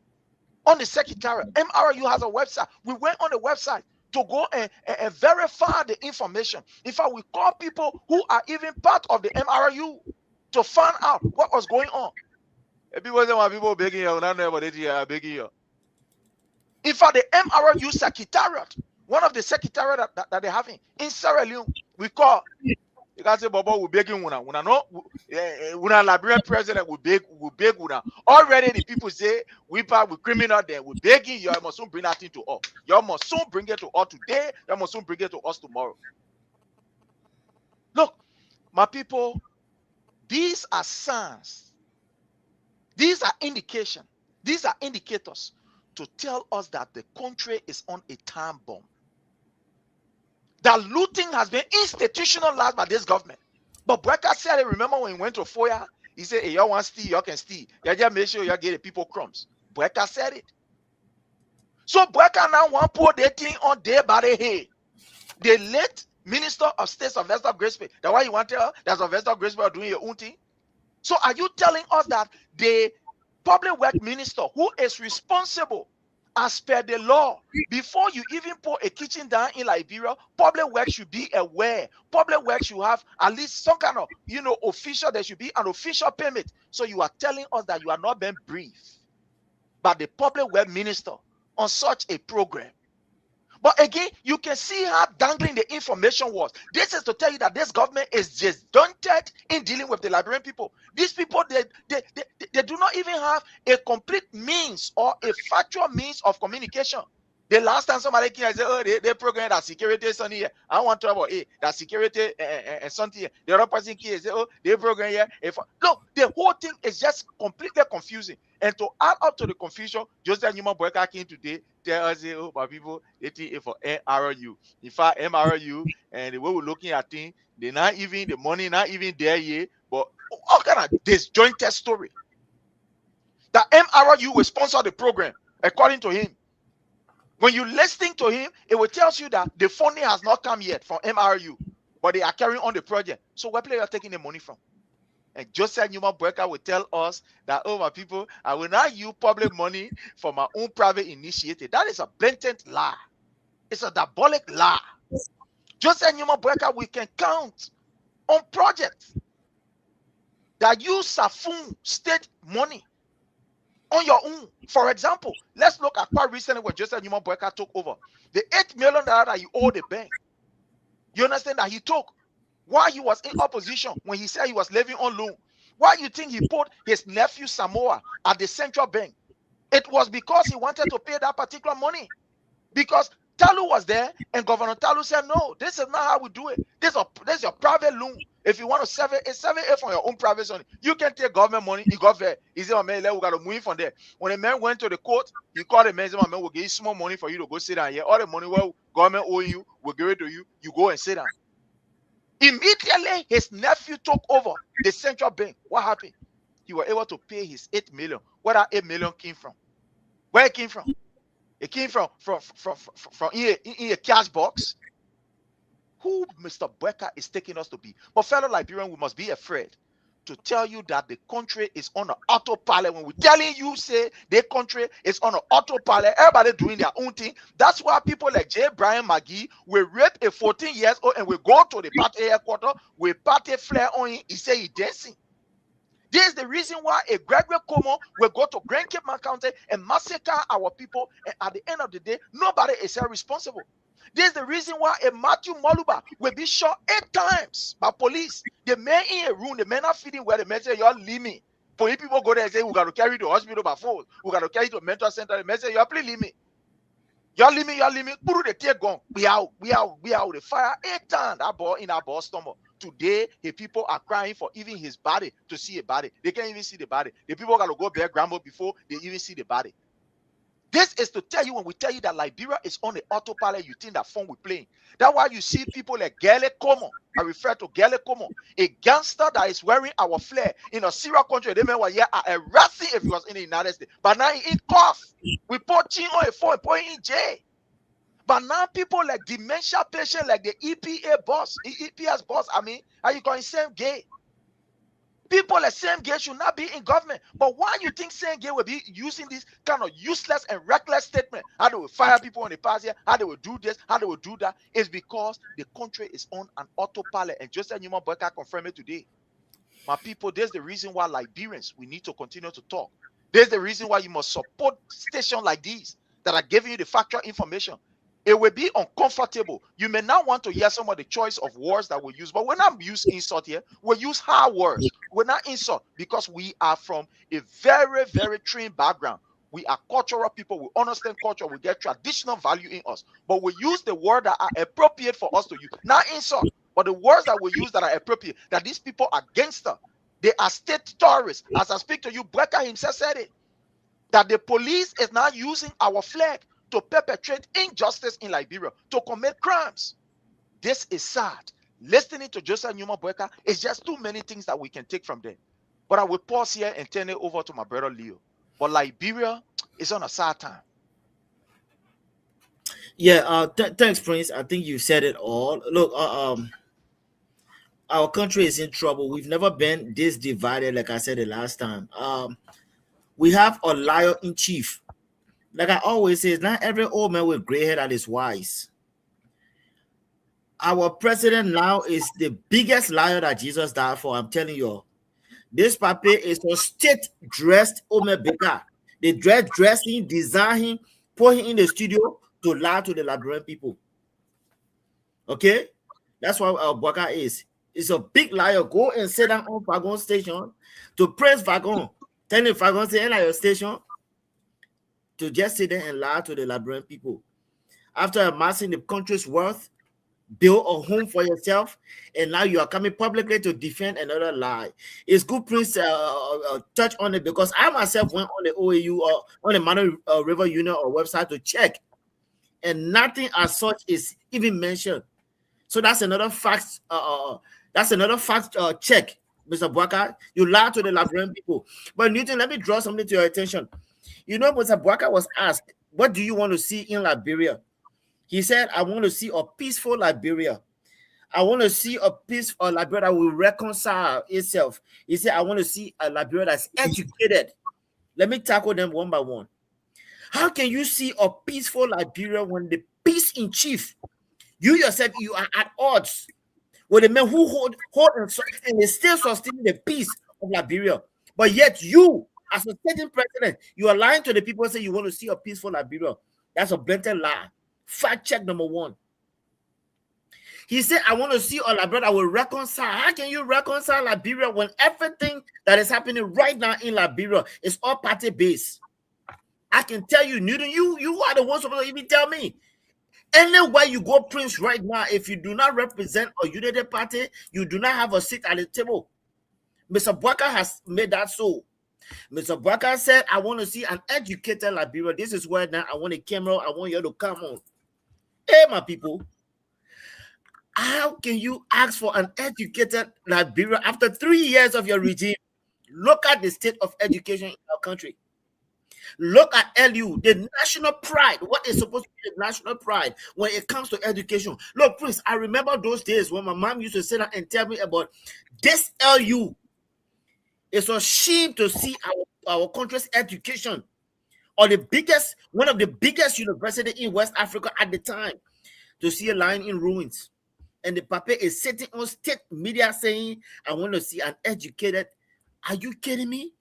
On the Secretariat, MRU has a website. We went on the website to go and verify the information. In fact, we call people who are even part of the MRU to find out what was going on. People begging you, begging you. In fact, the MRU Secretariat, one of the secretariat that they're having in Sierra Leone, we call. You can say, Bobo, we begging una. Una no, una Liberian president will beg una. Already the people say we criminal there. We begging you. You must soon bring that thing to us. You must soon bring it to us today. You must soon bring it to us tomorrow. Look, my people, these are signs. These are indications. These are indicators to tell us that the country is on a time bomb. That looting has been institutionalized by this government. But Boyka said it, remember when he went to FOIA, he said, hey, y'all want to steal, y'all can steal. You just make sure y'all get the people crumbs. Boyka said it. So Boyka now want to put that thing on day by the head. The late Minister of State, Sylvester Graceful, that's why you want to tell that Sylvester Graceful are doing your own thing? So are you telling us that the public work minister who is responsible as per the law, before you even put a kitchen down in Liberia, public works should be aware. Public works should have at least some kind of, official, there should be an official permit. So you are telling us that you are not being briefed by the public work minister on such a program. But again, you can see how dangling the information was. This is to tell you that this government is just daunted in dealing with the Liberian people. These people, they do not even have a complete means or a factual means of communication. The last time somebody came and said, oh, they program that security is on here. I want to talk about that security and something here. The other person came and said, oh, they program here. Look, the whole thing is just completely confusing. And to add up to the confusion, Joseph Newman Boyka came today, tell us, oh, my people, they think it for MRU. In fact, MRU, and the way we're looking at things, they're not even, the money not even there yet, but all kind of disjointed story. That MRU will sponsor the program, according to him. When you listening to him, it will tell you that the funding has not come yet from MRU, but they are carrying on the project. So where are you taking the money from? And Joseph Newman Boyka will tell us that, oh, my people, I will not use public money for my own private initiative. That is a blatant lie. It's a diabolic lie. Joseph Newman Boyka, we can count on projects that use Safun state money on your own. For example, let's look at quite recently when Joseph Newman Boyka took over. The $8 million that he owed the bank. You understand that he took while he was in opposition, when he said he was living on loan. Why do you think he put his nephew Samoa at the central bank? It was because he wanted to pay that particular money. Because Talu was there, and Governor Talu said, no, this is not how we do it. This is your private loan. If you want to save it from your own private money. You can take government money. He got there. He said, oh, man, we got to move from there. When the man went to the court, he called the man and said, man, we'll give you small money for you to go sit down here. All the money well, government owing you, we'll give it to you. You go and sit down. Immediately, his nephew took over the central bank. What happened? He was able to pay his $8 million. Where that $8 million came from? Where it came from? It came from in a cash box. Who Mr. Boyka is taking us to be? But fellow Liberians, we must be afraid to tell you that the country is on an autopilot. When we're telling you, say the country is on an autopilot, everybody doing their own thing. That's why people like J. Brian McGee will rape a 14 years old and we go to the party headquarters with party flare on him. He say he's dancing. This is the reason why a Gregory Como will go to Grand Cape County and massacre our people. And at the end of the day, nobody is held responsible. This is the reason why a Matthew Moluba will be shot 8 times by police. The man in a room, the man are feeding where the man say, y'all leave me. For you people go there and say, we got to carry you to the hospital by force. We got to carry you to a mental center. The man say, y'all please leave me. Y'all leave me, y'all leave me. Put the tear gun. We out. The fire 8 times. That boy in our boss stomach. Today, the people are crying for even his body to see a body. They can't even see the body. The people got to go bare grandma before they even see the body. This is to tell you, when we tell you that Liberia is on the autopilot, you think that phone we're playing. That's why you see people like Gele Como. I refer to Gele Como, a gangster that is wearing our flag in a Syria country. They were here arresting if he was in the United States. But now he in cuff. We put him on a phone, put him in jail. But now people like dementia patients, like the EPS boss, are you going same gay? People like Sam Gay should not be in government. But why you think Sam Gay will be using this kind of useless and reckless statement? How they will fire people in the past year, how they will do this, how they will do that, is because the country is on an autopilot. And Joseph Newman Boyka confirmed it today. My people, there's the reason why Liberians, we need to continue to talk. There's the reason why you must support stations like these that are giving you the factual information. It will be uncomfortable. You may not want to hear some of the choice of words that we use, but we're not use insult here. We use hard words. We're not insult because we are from a very, very trained background. We are cultural people. We understand culture. We get traditional value in us. But we use the word that are appropriate for us to use. Not insult, but the words that we use that are appropriate. That these people are gangster. They are state terrorists. As I speak to you, Boyka himself said it. That the police is now using our flag to perpetrate injustice in Liberia, to commit crimes. This is sad. Listening to Joseph Newman Boyka is just too many things that we can take from there. But I will pause here and turn it over to my brother Leo. But Liberia is on a sad time. Yeah, thanks, Prince. I think you said it all. Look, our country is in trouble. We've never been this divided, like I said the last time. We have a liar in chief. Like I always say, not every old man with gray hair that is wise. Our president now is the biggest liar that Jesus died for. I'm telling you. This papa is a state-dressed Omer Baker. They dress him, design him, put him in the studio to lie to the Liberian people. Okay? That's what our Baka is. It's a big liar. Go and sit down on Fagon station to praise Fagon. Tell the Fagon say, enter your station to just sit there and lie to the Liberian people. After amassing the country's wealth, build a home for yourself, and now you are coming publicly to defend another lie. It's good, Prince, touch on it, because I myself went on the OAU or on the Mano River Union or website to check, and nothing as such is even mentioned. So that's another fact. Check, Mr. Bwaka. You lied to the Liberian people. But Newton, let me draw something to your attention. You know, Mr. Bwaka was asked, "What do you want to see in Liberia?" He said, "I want to see a peaceful Liberia. I want to see a peaceful Liberia that will reconcile itself." He said, "I want to see a Liberia that's educated." Let me tackle them one by one. How can you see a peaceful Liberia when the peace in chief, you yourself, you are at odds with the men who hold and they still sustain the peace of Liberia? But yet you, as a certain president, you are lying to the people and say you want to see a peaceful Liberia. That's a blatant lie. Fact check number one. He said, "I want to see a Liberia that will reconcile." How can you reconcile Liberia when everything that is happening right now in Liberia is all party based? I can tell you, Newton, you are the ones supposed to even tell me. Anywhere you go, Prince, right now, if you do not represent a united party, you do not have a seat at the table. Mr. Bwaka has made that so. Mr. Bwaka said, "I want to see an educated Liberia." This is where now I want a camera. I want you to come on. Hey, my people. How can you ask for an educated Liberia after 3 years of your regime? Look at the state of education in our country. Look at LU, the national pride. What is supposed to be the national pride when it comes to education? Look, Prince, I remember those days when my mom used to sit down and tell me about this LU. It's a shame to see our country's education, or one of the biggest universities in West Africa at the time, to see a line in ruins. And the papa is sitting on state media saying, "I want to see an educated." Are you kidding me?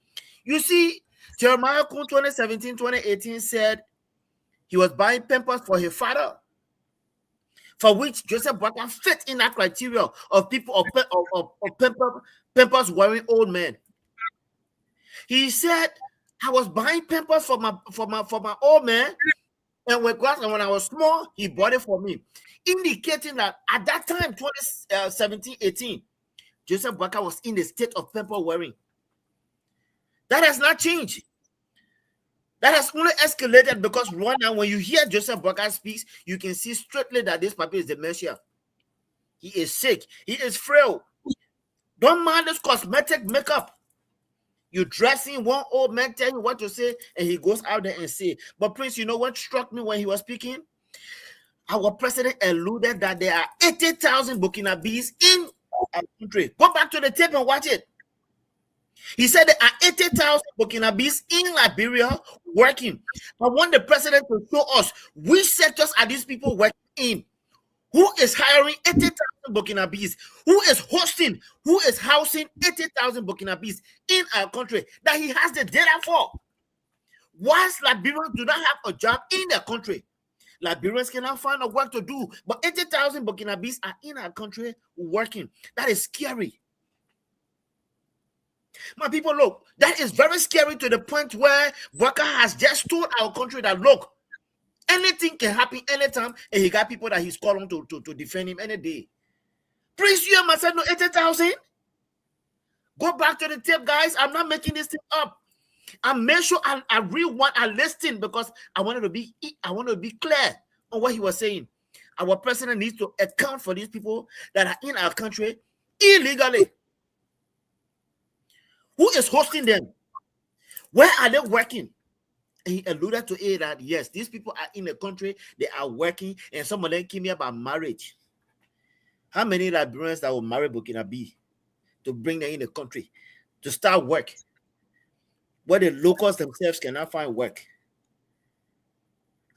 You see, Jeremiah Kun 2017, 2018 said he was buying Pampers for his father, for which Joseph Bwaka fit in that criteria of people of Pampers wearing old men. He said, "I was buying Pampers for my old man, and when I was small, he bought it for me," indicating that at that time, 2017, 18, Joseph Bwaka was in the state of pamper wearing. That has not changed. That has only escalated because right now, when you hear Joseph Bwaka speaks, you can see straightly that this papa is dementia. He is sick. He is frail. Don't mind this cosmetic makeup. You dressing one old man, tell him what to say, and he goes out there and say. But Prince, you know what struck me when he was speaking? Our president alluded that there are 80,000 Burkinabes in our country. Go back to the tape and watch it. He said there are 80,000 Burkinabes in Liberia working. I want the president to show us which sectors are these people working in. Who is hiring 80,000 Burkinabes? Who is hosting, who is housing 80,000 Burkinabes in our country that he has the data for? Whilst Liberians do not have a job in their country, Liberians cannot find a work to do, but 80,000 Burkinabes are in our country working. That is scary. My people, look, that is very scary to the point where Bwaka has just told our country that, look, anything can happen anytime, and he got people that he's calling to defend him any day. Prince, you must have no 80,000. Go back to the tape, guys. I'm not making this thing up. I made sure I rewind, I listened because I wanted to be clear on what he was saying. Our president needs to account for these people that are in our country illegally. Who is hosting them? Where are they working? And he alluded to it that, yes, these people are in the country, they are working, and some of them came here about marriage. How many Liberians that will marry Burkinabe to bring them in the country to start work, where the locals themselves cannot find work?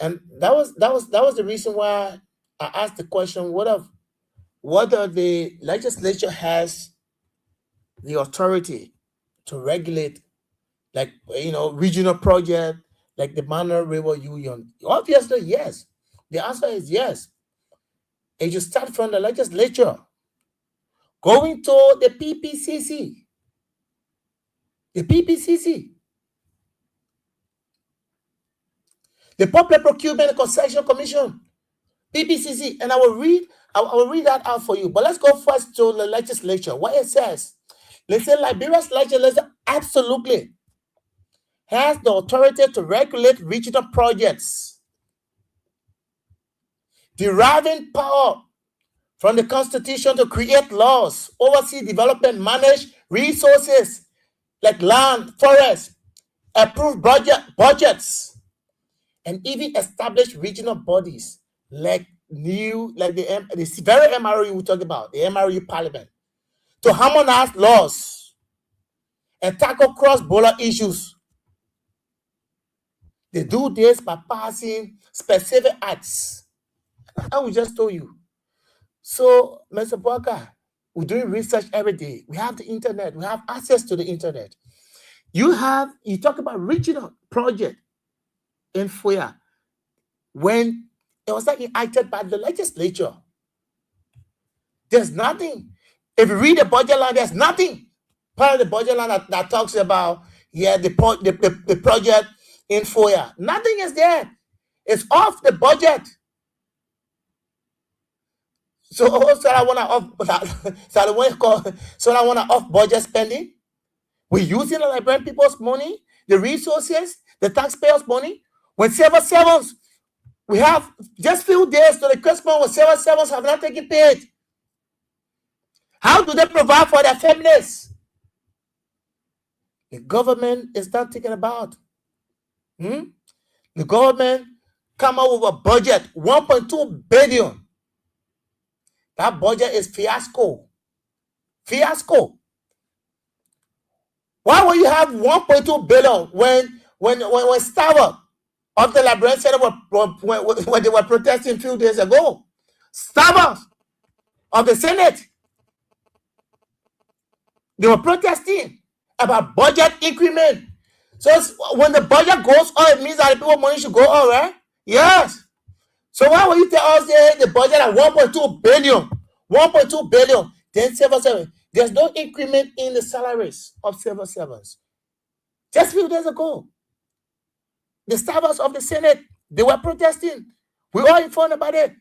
And that was the reason why I asked the question: whether the legislature has the authority to regulate, like, regional project like the Manor River Union. Obviously, yes. The answer is yes. It should start from the legislature, going to the PPCC. The PPCC, the Public Procurement and Concession Commission, PPCC, and I will read that out for you. But let's go first to the legislature. What it says: let's say Liberia's legislature absolutely has the authority to regulate regional projects, deriving power from the Constitution to create laws, oversee development, manage resources like land, forests, approve budgets, and even establish regional bodies like the very MRU we talked about, the MRU Parliament, to harmonize laws and tackle cross-border issues. They do this by passing specific acts. I will just told you. So, Mr. Parker, we're doing research every day. We have the internet. We have access to the internet. You talk about regional project in Foya when it was enacted by the legislature. There's nothing. If you read the budget line, there's nothing part of the budget line that talks about the project in Foya. Nothing is there. It's off the budget. So I want to off budget spending. We're using the Liberian people's money, the resources, the taxpayers' money. When civil servants, we have just few days to the Christmas when civil servants have not taken paid. How do they provide for their families? The government is not thinking about. The government come up with a budget, 1.2 billion. That budget is fiasco. Fiasco. Why would you have 1.2 billion when Starbucks of the Liberian Center when they were protesting a few days ago? Starbucks of the Senate, they were protesting about budget increment. So when the budget goes up, it means that the people's money should go up, right? Yes. So why would you tell us the budget at 1.2 billion? 1.2 billion. Then civil servants. There's no increment in the salaries of civil servants. Just a few days ago, the staffers of the Senate, they were protesting. We all informed about it.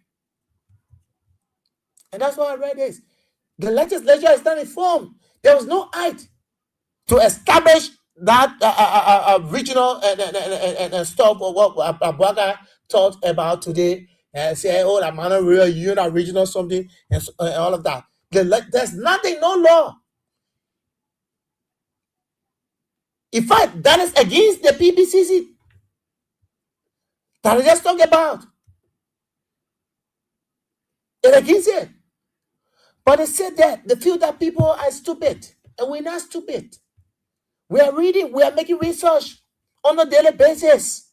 And that's why I read this. The legislature is not informed. There was no act to establish that regional and stuff of what Abuaka talked about today, and say, oh, that man, you're not regional something, and all of that. There's nothing, no law. In fact, that is against the PPCC that I just talked about. It's against it. But they said that they feel that people are stupid, and we're not stupid. We are reading, we are making research on a daily basis.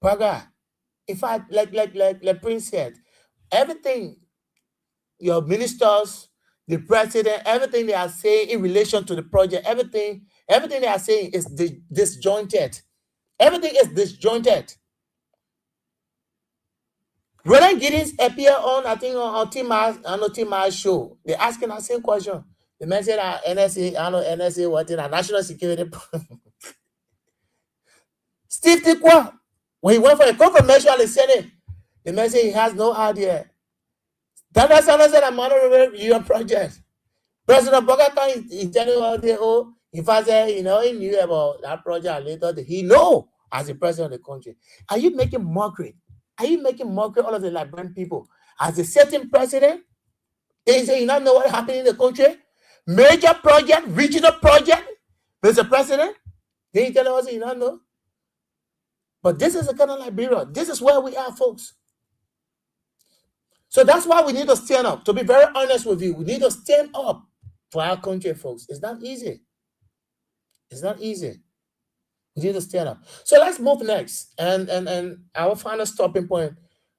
Paga, in fact, like Prince said, everything your ministers, the president, everything they are saying in relation to the project, everything they are saying is disjointed. Everything is disjointed. Roland Giddens appear on, I think, on Tima's show. They're asking the same question. The man said NSA, what in a national security. Steve Tikwa, when he went for a confirmation at the Senate, the man said he has no idea. That's said a Manor River project. President Bogata is telling us, in fact, he knew about that project later. He know as the president of the country. Are you making mockery? Are you making mockery all of the Liberian people? As a certain president, they say you not know what happened in the country? Major project, regional project, Mr. President, they tell us you don't know. But this is the kind of Liberia. This is where we are, folks. So that's why we need to stand up. To be very honest with you, we need to stand up for our country, folks. It's not easy. It's not easy. We need to stand up. So let's move next. And our final stopping point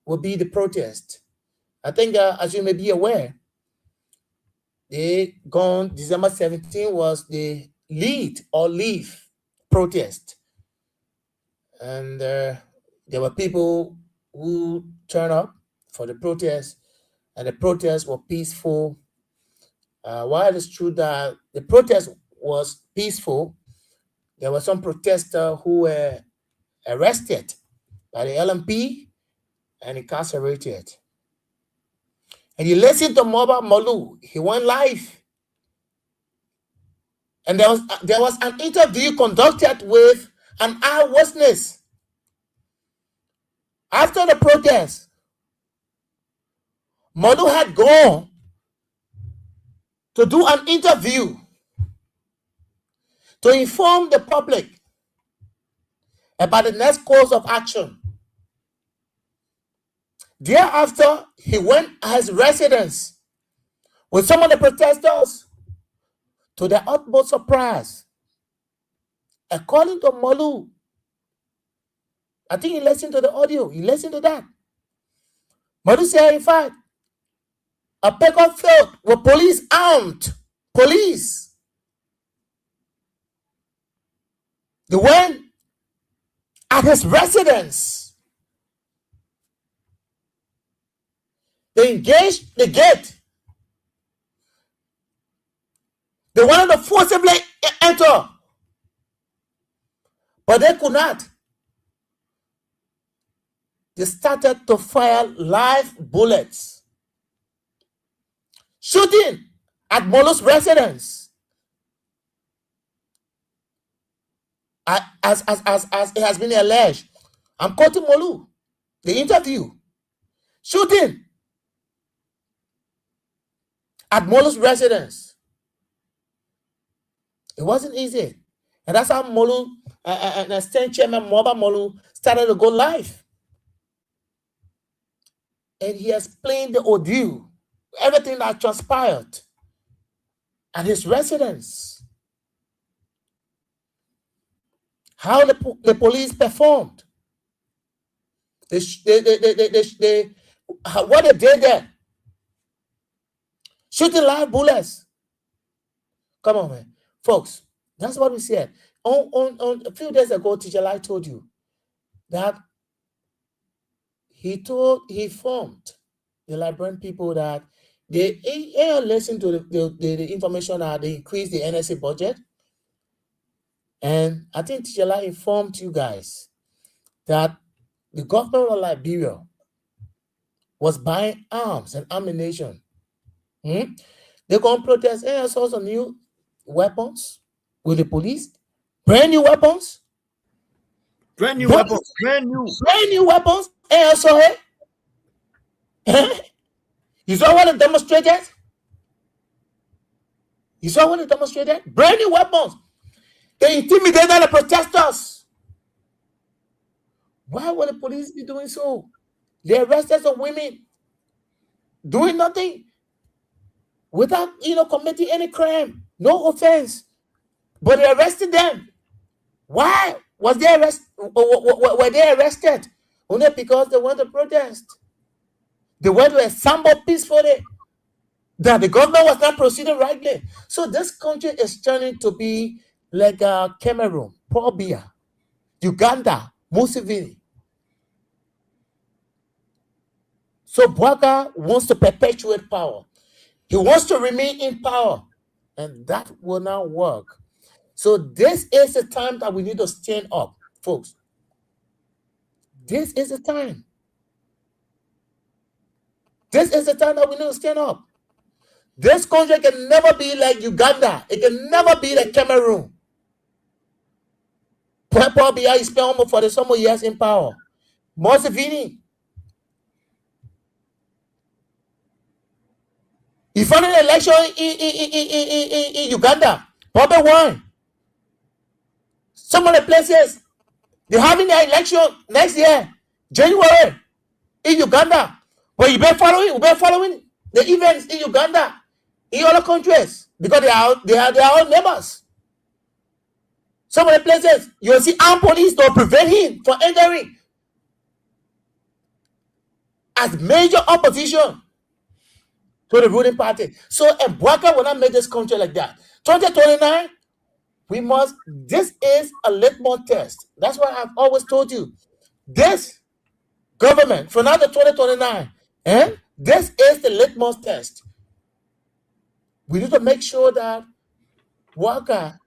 will be the protest. I think, as you may be aware, December 17 was the lead or leave protest. And there were people who turned up for the protest, and the protests were peaceful. While it's true that the protest was peaceful, there were some protesters who were arrested by the LMP and incarcerated. And you listen to Moba Molu, he went live. And there was an interview conducted with an eyewitness. After the protest, Molu had gone to do an interview to inform the public about the next course of action. Thereafter, he went at his residence with some of the protesters. To their utmost surprise, according to Molu, I think he listened to the audio, he listened to that. Molu said, in fact, a pickup field with police armed. Police. They went at his residence. They engaged the gate. They wanted to forcibly enter, but they could not. They started to fire live bullets, shooting at Molu's residence. As it has been alleged, I'm quoting Molu, the interview, shooting at Molu's residence. It wasn't easy. And that's how Molu, and State Chairman Moba Molu started to go live. And he explained the ordeal, everything that transpired at his residence. How the police performed. What they did there. Shooting live bullets. Come on, man. Folks, that's what we said. On a few days ago, Teacher Lai told you that he informed the Liberian people that they listened to the information that they increased the NSA budget. And I think Teacher Lai informed you guys that the government of Liberia was buying arms and ammunition. They're going to protest and source of new weapons with the police, brand new weapons, brand new weapons. And so, you saw what it demonstrated? Brand new weapons. They intimidated the protesters. Why would the police be doing so? They arrested some women doing nothing without committing any crime. No offense, but they arrested them. Why were they arrested? Only because they went to protest. They went to assemble peacefully. That the government was not proceeding rightly. So this country is turning to be like Cameroon, Paul Biya, Uganda, Museveni. So Bouaga wants to perpetuate power. He wants to remain in power. And that will not work. So this is the time that we need to stand up, folks. This is the time. This is the time that we need to stand up. This country can never be like Uganda. It can never be like Cameroon. Paul Biya is spent almost 40 some years in power. Museveni. He found an election in Uganda. Bobby won. Some of the places, they're having their election next year, January, in Uganda. But you've been following the events in Uganda, in other countries, because they are all neighbors. Some of the places you'll see armed police to prevent him from entering as major opposition to the ruling party. So a Bouaka will not make this country like that. 2029, we must, this is a litmus test. That's what I've always told you. This government, for now the 2029, this is the litmus test. We need to make sure that Bouaka,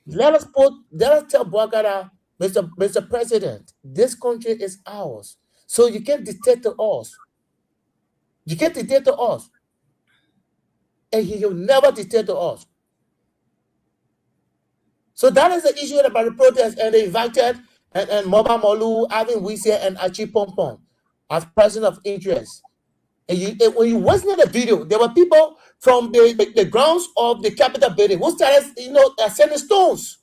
let us tell Bouaka that, Mr. President, this country is ours. So you can't dictate to us. You can't dictate to us. And he will never dictate to us. So that is the issue about the protest. And they invited and Moba Molu, Alvin Wise, and Achi Pompom as person of interest. And when you watch the video, there were people from the grounds of the Capitol building who started, sending stones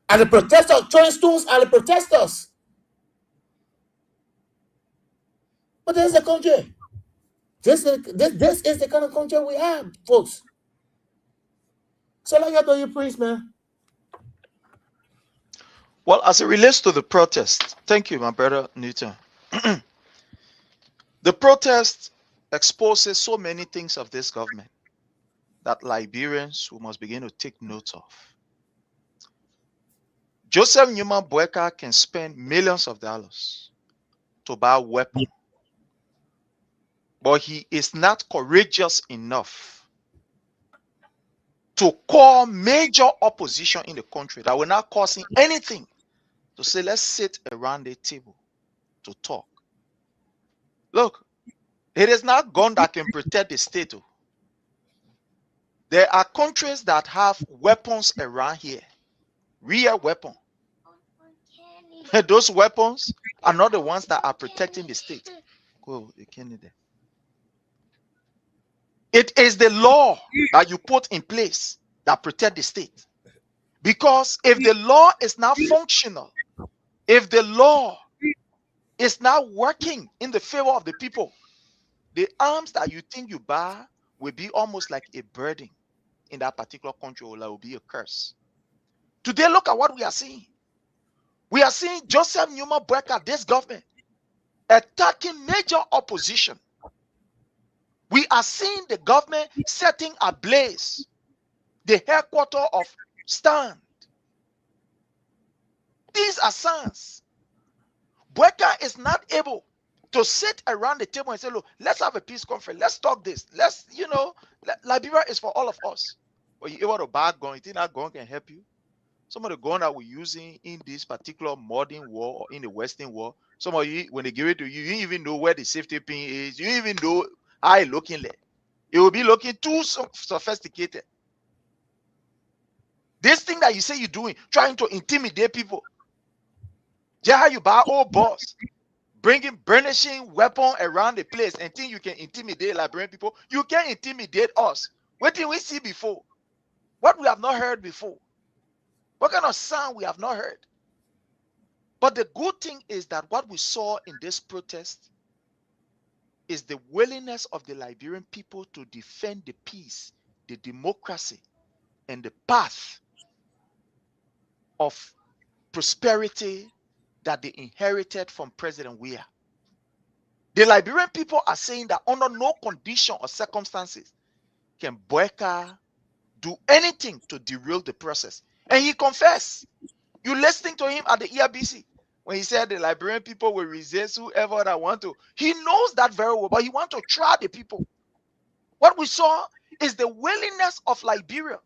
at the protesters, throwing stones at the protesters. But this is the country. This is the kind of country we have, folks. So like I told you, Prince, man. Well, as it relates to the protest, thank you, my brother Newton. The protest exposes so many things of this government that Liberians who must begin to take note of. Joseph Newman Bouaka can spend millions of dollars to buy a weapon, but he is not courageous enough to call major opposition in the country that will not cause him anything to say, let's sit around the table to talk. Look, it is not gun that can protect the state. There are countries that have weapons around here, real weapons. Those weapons are not the ones that are protecting the state. It is the law that you put in place that protect the state. Because if the law is not functional, if the law is not working in the favor of the people, the arms that you think you buy will be almost like a burden in that particular country, or will be a curse. Today, look at what we are seeing. We are seeing Joseph Newman Bouaka, this government, attacking major opposition. We are seeing the government setting ablaze the headquarters of Stand. These are signs. Bouaka is not able to sit around the table and say, look, let's have a peace conference. Let's talk this. Let's, Liberia is for all of us. But you're able to buy a gun. You think that gun can help you? Some of the gun that we're using in this particular modern war or in the Western war, some of you, when they give it to you, you don't even know where the safety pin is. You don't even know how it's looking like. It will be looking too sophisticated. This thing that you say you're doing, trying to intimidate people. Just how you buy old boss, burnishing weapon around the place and think you can intimidate Liberian people. You can't intimidate us. What did we see before? What we have not heard before? What kind of sound we have not heard? But the good thing is that what we saw in this protest is the willingness of the Liberian people to defend the peace, the democracy, and the path of prosperity that they inherited from President Weah. The Liberian people are saying that under no condition or circumstances can Bouaka do anything to derail the process. And he confessed. You listening to him at the ERBC when he said the Liberian people will resist whoever that want to. He knows that very well, but he wants to try the people. What we saw is the willingness of Liberia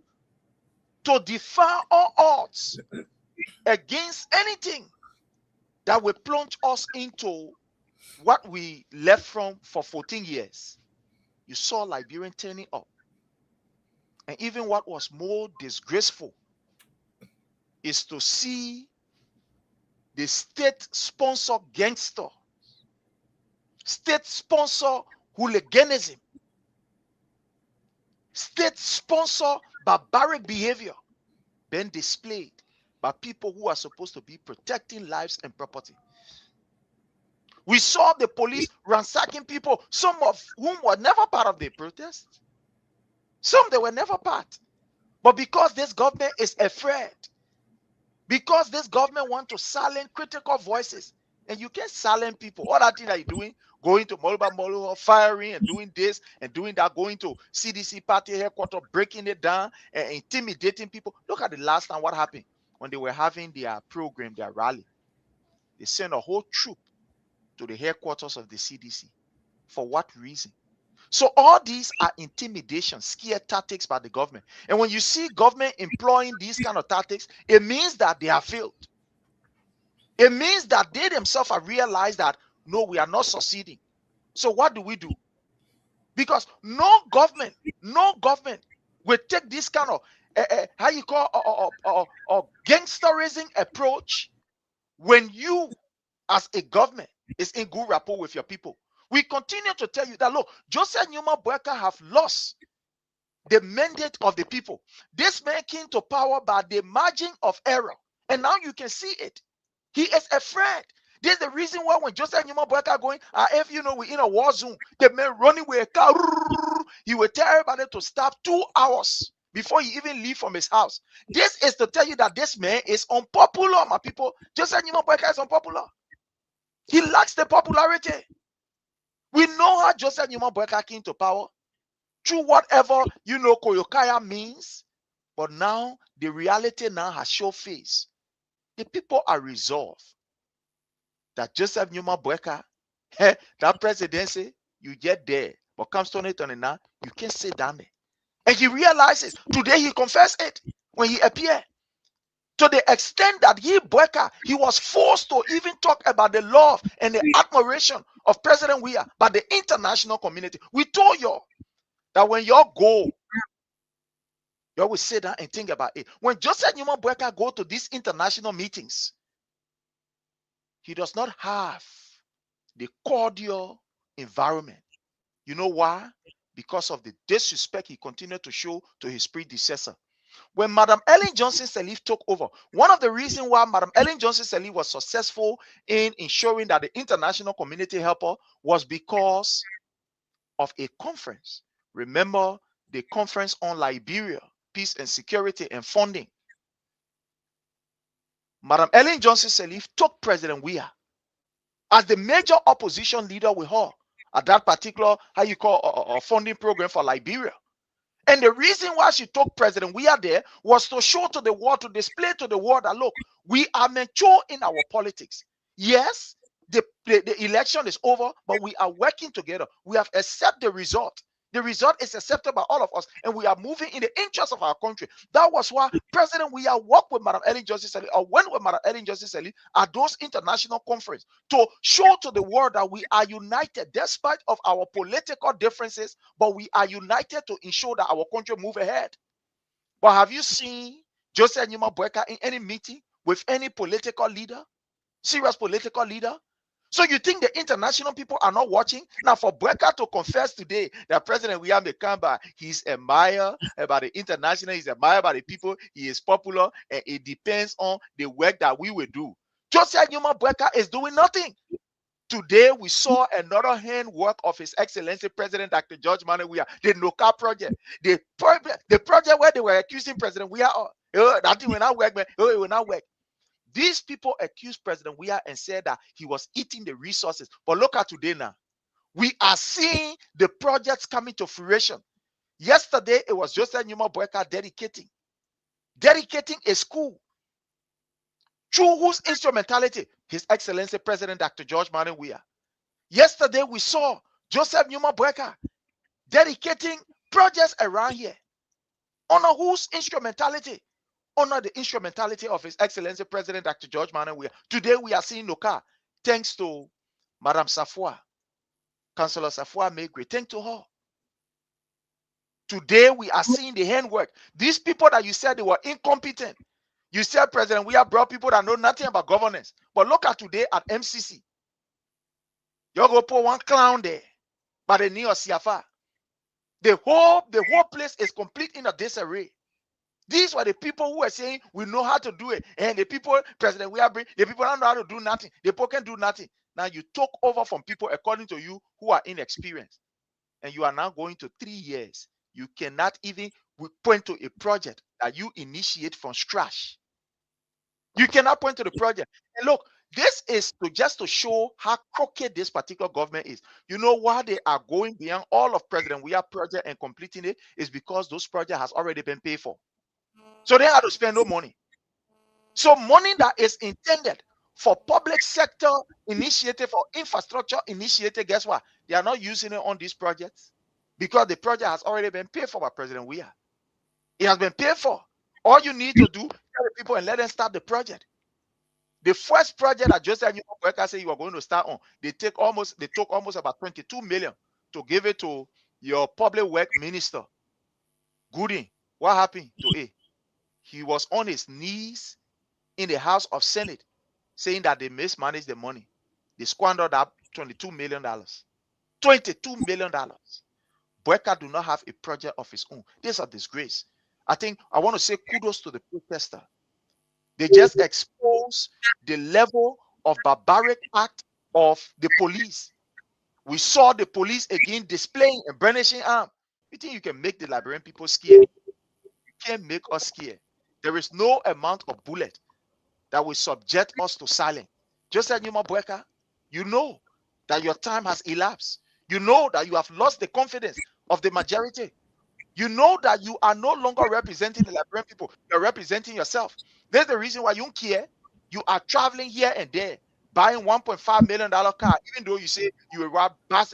to defy all odds against anything that will plunge us into what we left from for 14 years. You saw Liberian turning up. And even what was more disgraceful is to see the state-sponsored gangster, state-sponsored hooliganism, state-sponsored barbaric behavior being displayed by people who are supposed to be protecting lives and property. We saw the police ransacking people, some of whom were never part of the protest. Some they were never part. But because this government is afraid Because this government want to silence critical voices. And you can't silence people. All that thing that you're doing, going to Moluba, firing and doing this and doing that, going to CDC party headquarters, breaking it down and intimidating people. Look at the last time what happened when they were having their program, their rally. They sent a whole troop to the headquarters of the CDC. For what reason? So all these are intimidation, scare tactics by the government. And when you see government employing these kind of tactics, it means that they have failed. It means that they themselves have realized that, no, we are not succeeding. So what do we do? Because no government will take this kind of, how you call, gangsterism approach when you, as a government, is in good rapport with your people. We continue to tell you that, look, Joseph Newman Boyka have lost the mandate of the people. This man came to power by the margin of error. And now you can see it. He is a friend. This is the reason why when Joseph Newman Boyka going, if you know we're in a war zone, the man running with a car, he will tell everybody to stop 2 hours before he even leave from his house. This is to tell you that this man is unpopular, my people. Joseph Newman Boyka is unpopular. He lacks the popularity. We know how Joseph Newman Boyka came to power through whatever, you know, Koyokaya means. But now, the reality now has shown face. The people are resolved that Joseph Newman Boyka, that presidency, you get there. But comes 2029, you can't sit down there. And he realizes, today he confessed it when he appeared. To the extent that Boyka, he was forced to even talk about the love and the admiration of President Weah by the international community. We told you that when you go, you will sit down and think about it. When Joseph Newman Boyka go to these international meetings, he does not have the cordial environment. You know why? Because of the disrespect he continued to show to his predecessor. When Madam Ellen Johnson Sirleaf took over, one of the reasons why Madam Ellen Johnson Sirleaf was successful in ensuring that the international community helped her was because of a conference. Remember the conference on Liberia, peace and security and funding. Madam Ellen Johnson Sirleaf took President Weah as the major opposition leader with her at that particular, how you call, funding program for Liberia. And the reason why she took President Weah there was to show to the world, to display to the world that, look, we are mature in our politics. Yes, the election is over, but we are working together. We have accepted the result. The result is accepted by all of us, and we are moving in the interest of our country. That was why President Weah worked with Madam Ellen Johnson Sirleaf, or went with Madam Ellen Johnson Sirleaf at those international conferences to show to the world that we are united despite of our political differences, but we are united to ensure that our country move ahead. But have you seen Joseph Newman Boyka in any meeting with any political leader, serious political leader? So you think the international people are not watching? Now for Boyka to confess today that President William Mekamba, he's admired by the international, he's admired by the people, he is popular, and it depends on the work that we will do. Joseph Newman Boyka is doing nothing. Today we saw another handwork of His Excellency President Dr. George Manneh Weah, the NOCA project, the project where they were accusing President Weah, that it will not work, man. It will not work. These people accused President Weah and said that he was eating the resources. But look at today now. We are seeing the projects coming to fruition. Yesterday, it was Joseph Newman Boyka dedicating a school through whose instrumentality His Excellency President Dr. George Manneh Weah. Yesterday, we saw Joseph Newman Boyka dedicating projects around here under whose instrumentality? Honor the instrumentality of His Excellency President Dr. George Manneh Weah. Today we are seeing NOCA, thanks to Madam Safwa, Councillor Safwa Megre, thanks to her. Today we are seeing the handwork. These people that you said they were incompetent, you said President Weah brought people that know nothing about governance. But look at today at MCC. You're going to put one clown there by the name of Siafa. The whole place is complete in a disarray. These were the people who were saying we know how to do it, and the people President Weah bring, the people don't know how to do nothing. The people can do nothing. Now you took over from people according to you who are inexperienced, and you are now going to 3 years. You cannot even point to a project that you initiate from scratch. You cannot point to the project. And look, this is just to show how crooked this particular government is. You know why they are going beyond all of President Weah project and completing it is because those projects has already been paid for. So they have to spend no money. So money that is intended for public sector initiative or infrastructure initiative, guess what? They are not using it on these projects because the project has already been paid for by President Weah. It has been paid for. All you need to do is tell the people and let them start the project. The first project that Joseph Boyka said you are going to start on, they took almost about 22 million to give it to your public work minister, Gooding. What happened to it? He was on his knees in the House of Senate saying that they mismanaged the money. They squandered that $22 million. $22 million. Boyka do not have a project of his own. This is a disgrace. I want to say kudos to the protester. They just expose the level of barbaric act of the police. We saw the police again displaying a brandishing arm. You think you can make the Liberian people scared? You can't make us scared. There is no amount of bullet that will subject us to silence. Just like Numa Boyka, you know that your time has elapsed. You know that you have lost the confidence of the majority. You know that you are no longer representing the Liberian people. You're representing yourself. There's the reason why you don't care. You are traveling here and there, buying $1.5 million car, even though you say you will rob bus,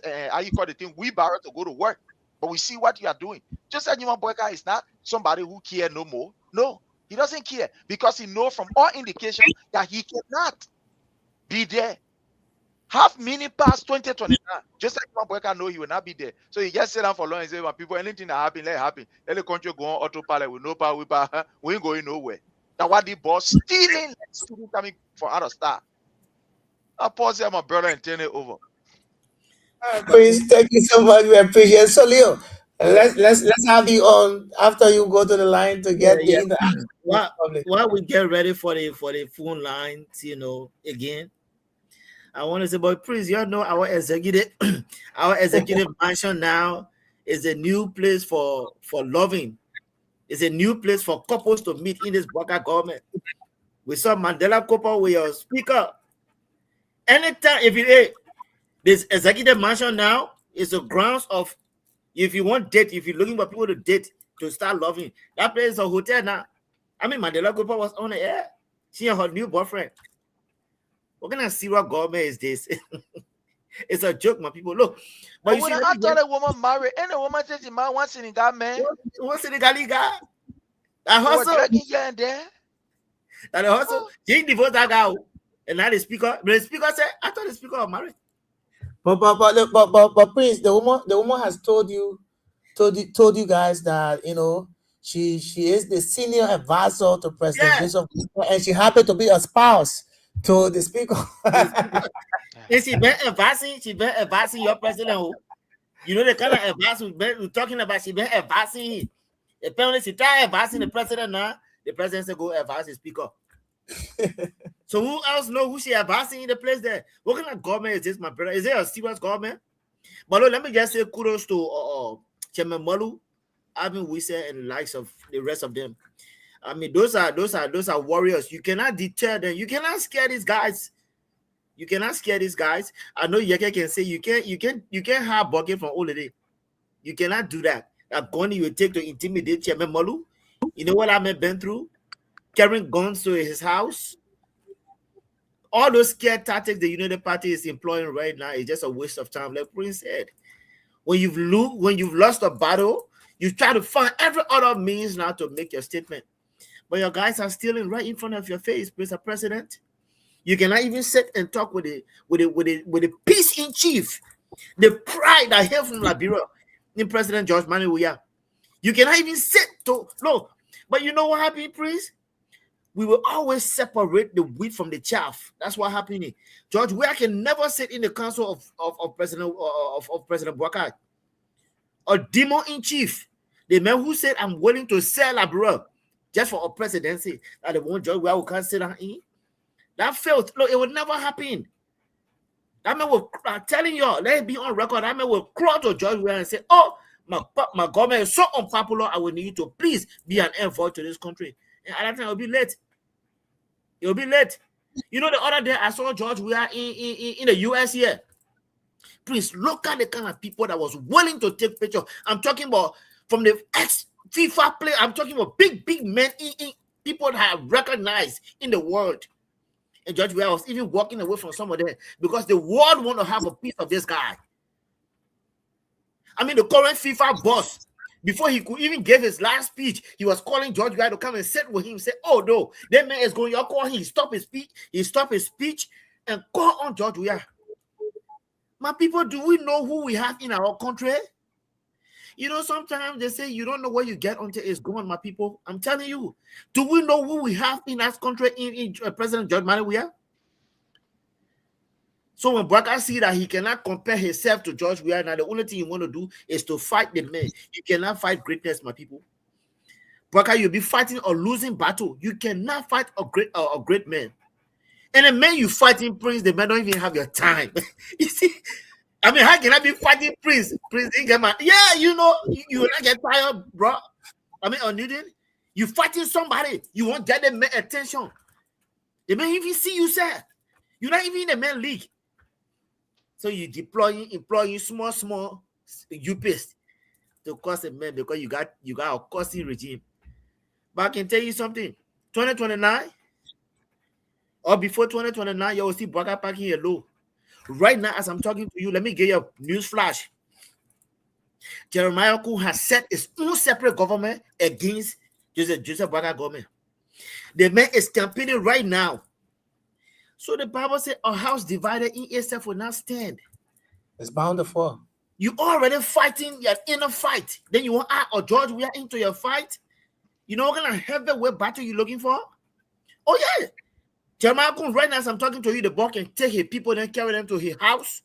wheelbarrow to go to work. But we see what you are doing. Just like Numa Boyka is not somebody who cares no more. No, he doesn't care because he knows from all indications that he cannot be there. Half minute past 2029. Just like Numa Boyka know he will not be there. So he just sit down for long and say, well, people, anything that happen, let it happen. Let the country go on autopilot with no power, we ain't going nowhere. That's what the boss stealing students coming from out of star. I'll pause here, my brother, and turn it over. Chris, thank you so much. We appreciate it. So Leo, let's have you on after you go to the line to get the while we get ready for the phone lines, again. I want to say, but please, you know our executive mansion now is a new place for loving. It's a new place for couples to meet in this Boyka government. We saw Mandela couple with your speaker. Anytime, this executive mansion now is the grounds of, if you want date, if you're looking for people to date, to start loving, that place is a hotel now. I mean, Mandela couple was on the air. She and her new boyfriend. What kind of serious government is this? It's a joke, my people. Look, but you see, I thought a woman married, and a woman says she married one Senegal man. One Senegalese guy. That hustle. Here and there. That hustle. He divorced that guy, and now the speaker. But the speaker said, I thought the speaker was married. But please, the woman has told you guys that she is the senior advisor to President Joseph, and she happened to be a spouse to the speaker. And she been advising your president. You know the kind of advice we're talking about. She been advising him. Apparently, she tried advising the president now. The president said, go advise the speaker. So who else know who she advising in the place there? What kind of government is this, my brother? Is it a serious government? But look, let me just say kudos to Chairman Malu, Alvin Wisse, and the likes of the rest of them. I mean, those are warriors. You cannot deter them. You cannot scare these guys. You cannot scare these guys. I know Yeke can say you can't have bucket from all of day. You cannot do that. That gun you will take to intimidate Chairman Malu. You know what I've been through? Carrying guns to his house. All those scare tactics the United Party is employing right now is just a waste of time. Like Prince said, when you've lost a battle, you try to find every other means now to make your statement. But your guys are stealing right in front of your face, Mr. President. You cannot even sit and talk with the peace in chief, the pride I have from Liberia in President George Manneh Weah. You cannot even sit to look. But you know what happened, Prince? We will always separate the wheat from the chaff. That's what happened. George Weah can never sit in the council of President Boyka. A demon in chief, the man who said, "I'm willing to sell Liberia just for a presidency," that the one George Weah will can't sit down in. That failed. Look, it would never happen. That man will, I'm telling y'all, let it be on record. That man will crawl to George Weah and say, "Oh, my government is so unpopular. I will need you to please be an envoy to this country." And at that time, it will be late. It'll be late. You know, the other day I saw George Weah in the US here. Please look at the kind of people that was willing to take pictures. I'm talking about from the ex-FIFA player. I'm talking about big men, people that are recognized in the world. And George Weah was even walking away from some of them because the world want to have a piece of this guy. I mean, the current FIFA boss, before he could even give his last speech, he was calling George Weah to come and sit with him. Say, "Oh no, that man is going. You call him. He stopped his speech, and call on George Weah." My people, do we know who we have in our country? You know, sometimes they say you don't know where you get until it's gone. My people, I'm telling you, do we know who we have in that country in President George Manneh Weah? So when Bwaka see that he cannot compare himself to George Weah, now the only thing you want to do is to fight the man. You cannot fight greatness, my people. Bwaka, you'll be fighting a losing battle. You cannot fight a great man. And the man you fighting, Prince, the man don't even have your time. You see, I mean, how can I be fighting Prince? Prince Ingema? Yeah, you know, you will not get tired, bro. I mean, on you fighting somebody, you won't get the man attention. The man even see you, sir. You're not even in the man league. So you employing small UPS to cost a man because you got a costly regime. But I can tell you something. 2029 or before 2029, you will see Bwaka packing here low. Right now, as I'm talking to you, let me give you a news flash. Jeremiah Koo has set his own separate government against Joseph Bwaka government. The man is campaigning right now. So the Bible says a house divided in itself will not stand. It's bound to fall. You already fighting your inner fight. Then you want to add a George Weah into your fight. You know what kind of heavyweight battle you're looking for? Oh yeah. Jeremiah Koo, right now as I'm talking to you, the boy can take his people and carry them to his house.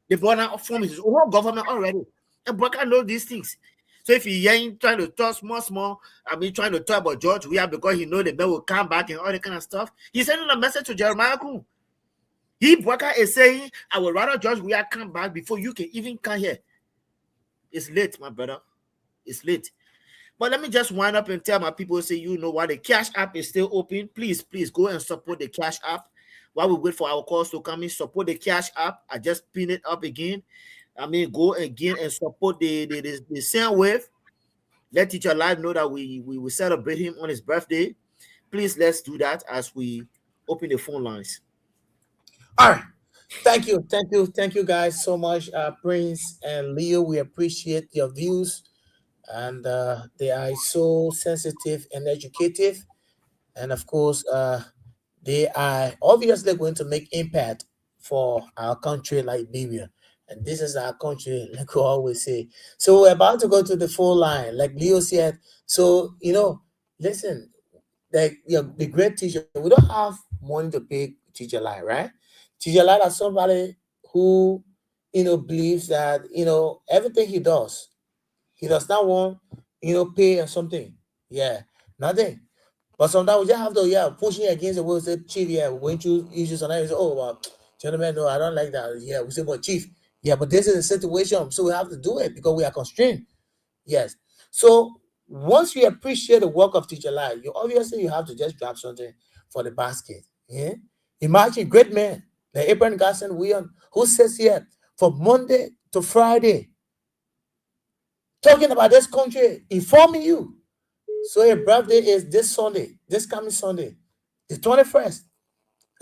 The boy now form his own government already. And Bwaka knows these things. So if he ain't trying to talk small, I mean trying to talk about George Weah because he know the man will come back and all that kind of stuff, he's sending a message to Jeremiah Koo. Bwaka is saying, I would rather George Weah come back before you can even come here. It's late, my brother. It's late. But let me just wind up and tell my people, say, you know what, the Cash App is still open. Please go and support the Cash App. While we wait for our calls to come in, support the Cash App. I just pin it up again. I mean, go again and support the Soundwave. Let Teacher Live know that we will celebrate him on his birthday. Please, let's do that as we open the phone lines. All right. Thank you guys so much, Prince and Leo. We appreciate your views, and they are so sensitive and educative, and of course, they are obviously going to make impact for our country, Liberia. And this is our country, like we always say. So we're about to go to the phone line, like Leo said. So, listen, the great teacher, we don't have money to pay Teacher Lai, right? Teacher Lai is somebody who, believes that, everything he does not want, pay or something. Yeah, nothing. But sometimes we just have to, pushing against the world, say, Chief, when you use something, say, oh, well, gentlemen, no, I don't like that. Yeah, we say, but Chief, yeah, but this is a situation, so we have to do it because we are constrained. Yes. So once you appreciate the work of Teacher Lai, you have to just drop something for the basket. Yeah. Imagine great man, the Abraham Garson William, who says here from Monday to Friday, talking about this country, informing you. So your birthday is this coming Sunday, the 21st.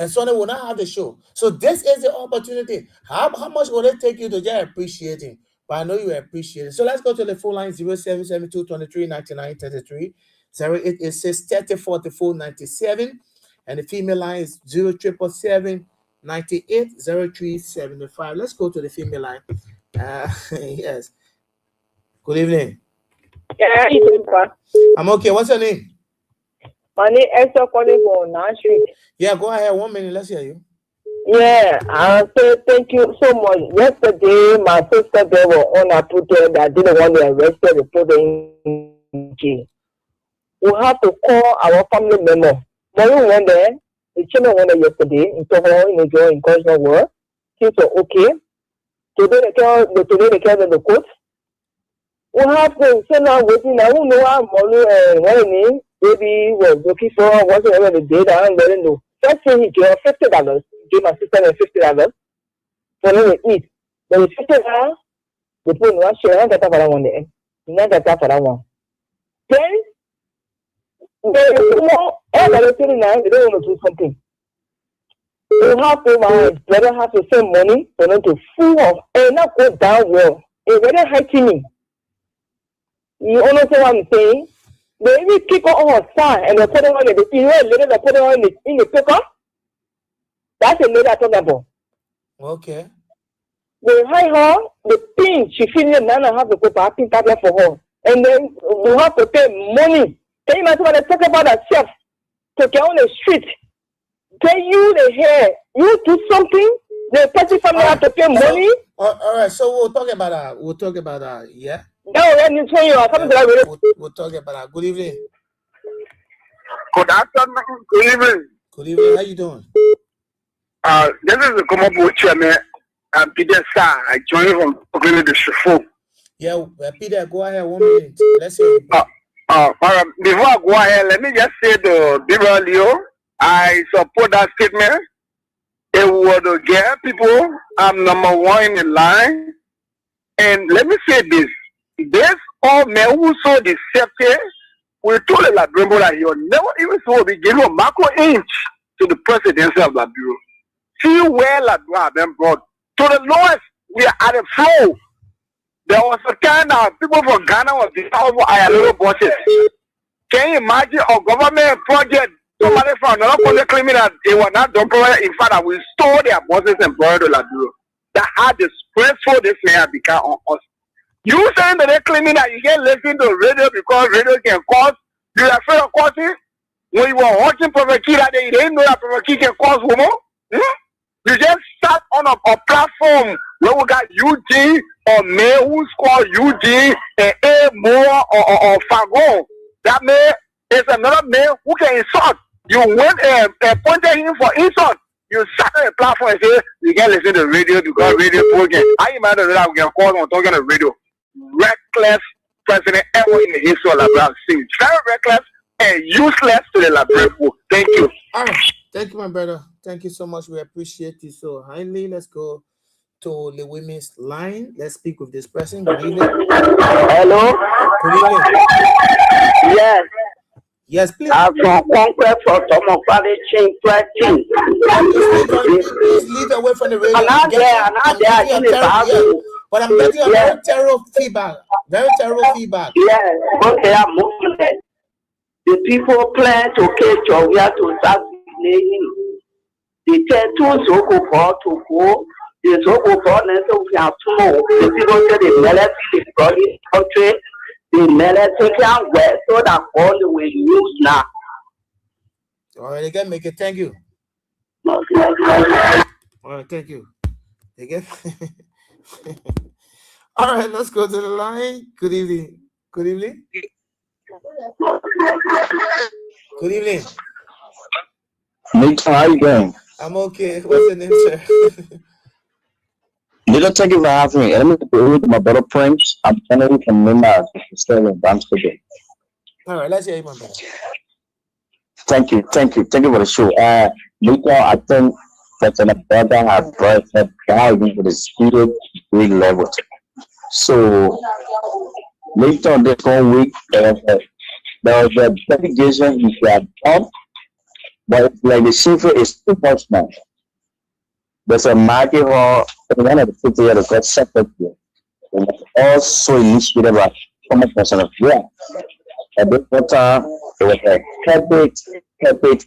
And Sunday will not have the show. So this is the opportunity. How much will it take you to just appreciate it? But I know you appreciate it. So let's go to the phone line 0772 23 99 33, 0886 30 44 97, and the female line is 0777 98 03 75. Let's go to the female line. Yes. Good evening. Yeah, I'm okay. What's your name? My name is Esther calling from Nan Street. Yeah, go ahead. 1 minute. Let's hear you. Yeah, I say thank you so much. Yesterday, my sister they were on a protest that didn't want to arrest her and put her in jail. We have to call our family member. When we went there, the children went there yesterday in Toho, in the encouragement work. Things were okay. Today they came in the court. We have to send out waiting. I don't know how money maybe was looking for whatever the data and letting know. First thing he gave $50. Gave my sister $50 for them to eat. When he $50, they put in one share. I got that for that one there. I got that for that one. Then they don't want to do something. You have to, my brother have to send money for them to fool off and not go down well. It's very heightening. You understand what I'm saying? They even keep it on her side and they put it on the they put it on in the paper. That's a lady I talk about. Okay. They hire her, the pin, she feels the have the paper, I think that for her. And then we have to pay money. Can you imagine what they talk about that chef to get on the street? Pay you the hair. You do something, the person family have to pay money. All right, so we'll talk about that. We'll talk about that, yeah? No, let me tell you, we'll talk about that. Good evening. Good afternoon. Good evening. Good evening. How you doing? This is the Komobo chairman. I'm Peter Star. I joined from Oklahoma District 4. Yeah, Peter, go ahead. 1 minute. Let's see. Before I go ahead, let me just say to Biba Leo, I support that statement. It would get people, I'm number one in the line. And let me say this. This all men who saw the safety, we told the Labrimbo that he will never even saw the give a macro inch to the presidency of the bureau. See where Labra have been brought. To the lowest, we are at the flow. There was a time that people from Ghana were over our little bosses. Can you imagine a government project? Somebody from another country claiming that they were not done properly. In fact, that we stole their bosses and brought to La Bureau. That had the stressful this may have become on us. You saying that they're claiming that you can't listen to radio because radio can cause, you're afraid of causing? When you were watching Prophet Key that day, you didn't know that Prophet Key can cause women? You just sat on a platform where we got UG or May who's called UG and A Moore or Fagon. That man is another man who can insult. You went and pointed him for insult. You sat on a platform and said, you can't listen to radio because radio program. I imagine that we can call on talking on radio. Reckless president ever in the history of Labrador State. Very reckless and useless to the Labrador. Thank you. All right. Thank you, my brother. Thank you so much. We appreciate you so highly. Let's go to the women's line. Let's speak with this person. Good evening. Hello. Good evening. Yes. Yes, please. I'm from Conquest for some of the chain question. Please leave away from the radio. But I'm getting a very terrible feedback. Very terrible feedback. Yes. Okay, I'm moving it. The people plan to catch or we have to start playing. The tattoo so go for to go. The so go for so we have to know. The people say the military brought this country. The military can wear so that all the way use now. All right, again, make it. Thank you. All right, thank you. Again. All right, let's go to the line. Good evening. Good evening. Good evening. Nick, how are you doing? I'm okay. What's your name, sir? Little thank you for having me. Let me go with my brother Prince. I'm currently from Myanmar, still in Bamsterdam. All right, let's hear you, my brother. Thank you for the show. Nico, I think that my brother has brought that down into the spirit grade level. So later on this whole week, there was a delegation he had come, but like the cipher is too much now. There's a market hall in one of the people here that got separate here. It was also initiated by former person of here. At this time, it was a carpet,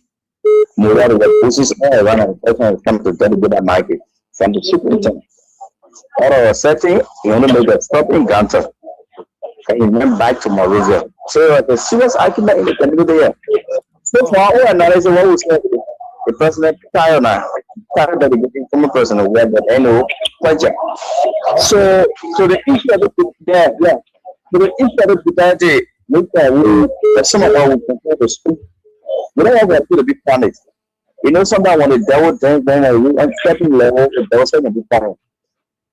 Murad was pushes all around and the person was coming to delegate that market from the superintendent. All of a sudden, he only made a stop in Ganta. And he went back to Mauritius. So it was a serious argument in the community here. So far, all analysis what was the president tired delegating from a person who had that annual budget. So the issue of it, So the issue of it, some of our will control the school. We don't have to be punished. You know, sometimes when the devil thinks then at a certain level, the devil says to be punished.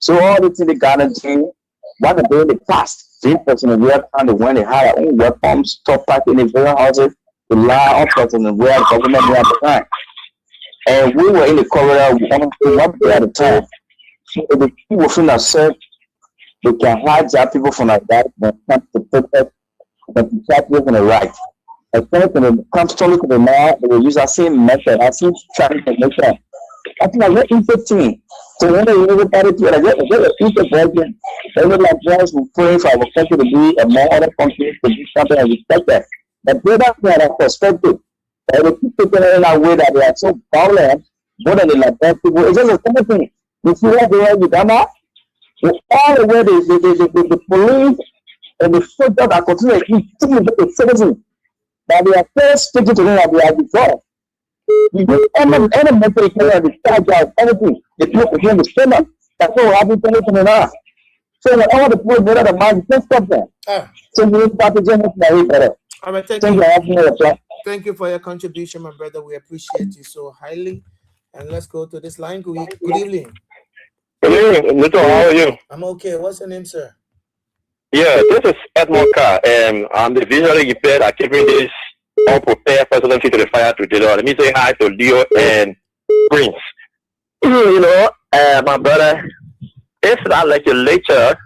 So all the things they gotta do, what they do in the past, the person in real time, when they had their own weapons, stop packing in the warehouses, the law of person in real government at the time. and we were in the corridor one day at a time. So the people from that said they can hijack people from like that when it comes to protest and to try to on the right. I think when it comes to look at the now, they will use that same method. I see trying to make sure. I think I get interesting. So when you look at it, I get an intervention. Every Nigerians will pray for our country to be a more other country to be something and respect that. But they don't have that perspective. They keep taking it in a way that they are so violent, more than the Nigerian people. It's just a simple thing. You see what they have with Ghana? All the way the police and the soldiers are continuing to intimidate the citizens. That they are first speaking to them that they are before. You do any military player, the charge out, anything, the people hear the statement. That's what happened to now. So when all the people made the mind, just stop there. So you start to generate my way better. All right, thank you for your contribution, my brother. We appreciate you so highly. And let's go to this line. Good evening. Good evening, Mr. How are you? I'm okay. What's your name, sir? Yeah, this is Edmond Carr, and I'm the visually impaired at keeping this unprepared presidency to the fire today. Let me say hi to Leo and Prince. You know, my brother, if that legislature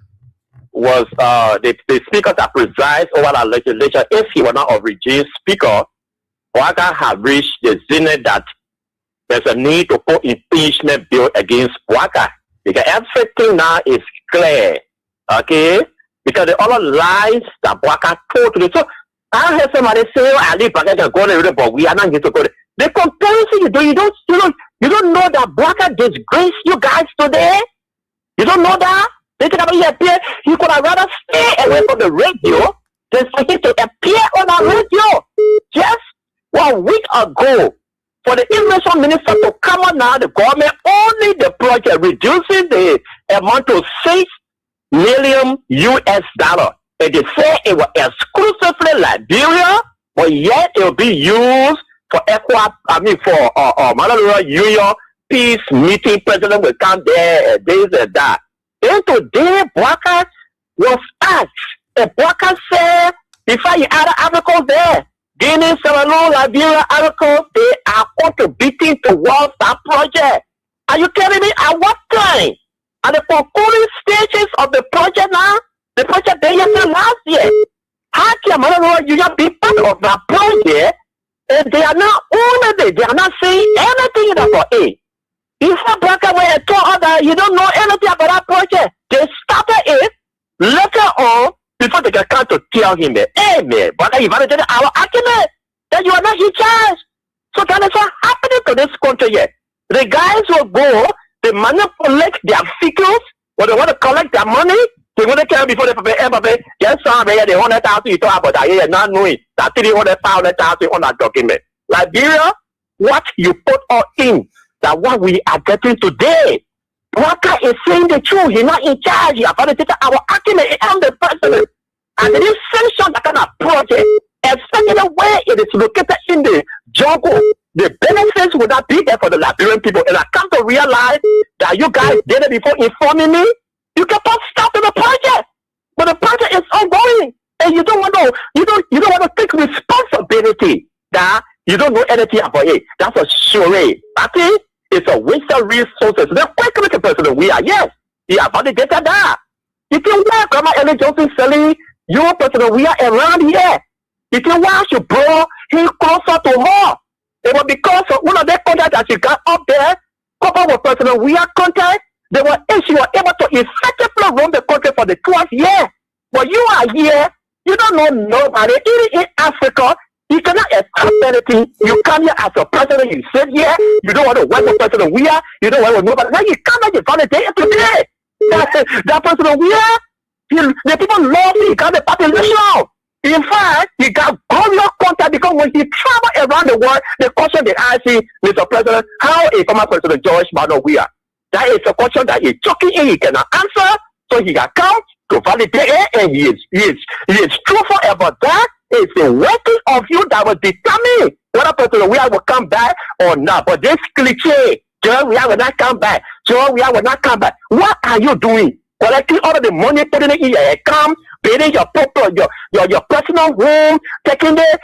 was the speaker that presides over that legislature, if he were not a regime speaker, Waka have reached the zenith that there's a need to put impeachment bill against Waka. Because everything now is clear. Okay? Because the other lies that Waka told to the so I heard somebody say, oh, I leave Waka can go there, but we are not going to go there. The comparison you don't know that Waka disgraced you guys today? You don't know that? They think about you appear, you could have rather stay away from the radio than for him to appear on the radio. Just 1 week ago, for the information minister to come on now, the government only the project reducing the amount to $6 million. And they say it was exclusively Liberia, but yet it will be used for Malaria Union peace meeting. President will come there and this and that. Then today, Bwaka was asked, and Bwaka said, before you add articles there, Guinea, Sierra Leone, Liberia articles, they are contributing towards that project. Are you telling me at what time? At the concluding stages of the project now? The project they had last year. How can Malaria Union be part of that project? And they are not owning it. They are not saying anything about it. If a broker were told that you don't know anything about that project, they started it later on before they can come to tell him that, hey man, but you validated our argument that you are not in charge. So that is what happening to this country yet. The guys will go, they manipulate their figures, when they want to collect their money, they want to tell before they prepare, yes, sorry, the 100,000 you talk about that, yeah, not knowing that 300,000 on that document. Liberia, what you put all in, that what we are getting today. Waka is saying the truth. He's not in charge. He validated our argument. I'm the president. And this sanction that kind of project, especially the way it is located in the jungle, the benefits would not be there for the Liberian people. And I come to realize that you guys did it before informing me. You kept on stopping the project. But the project is ongoing. And you don't want to take responsibility that you don't know anything about it. That's a charade. Okay? It's a waste of resources. They're quite committed person we are. Yes, he have validated that. You can why Grandma Ellen Johnson selling your person we are around here. You can why she brought him closer to her. It was because of one of the contacts that she got up there, coupled with person we are contact. She was able to effectively run the country for the 12th year. But you are here, you don't know nobody. Even in Africa, you cannot expect anything. You come here as a president, you sit here, you don't want to work with President Weah, you don't want to nobody. Now you come and you validate it today. That President Weah, the people love him, he got the population. In fact, he got glorious contact because when he traveled around the world, the question they ask him, Mr. President, how is former President George Bernard Weah? That is a question that he's choking in, he cannot answer, so he got come to validate it, and he is truthful about that. It's the working of you that will determine whether President Weah will come back or not. But this cliche, John Weah will not come back. John Weah will not come back. What are you doing? Collecting all of the money, putting it in your account, paying your personal home, taking the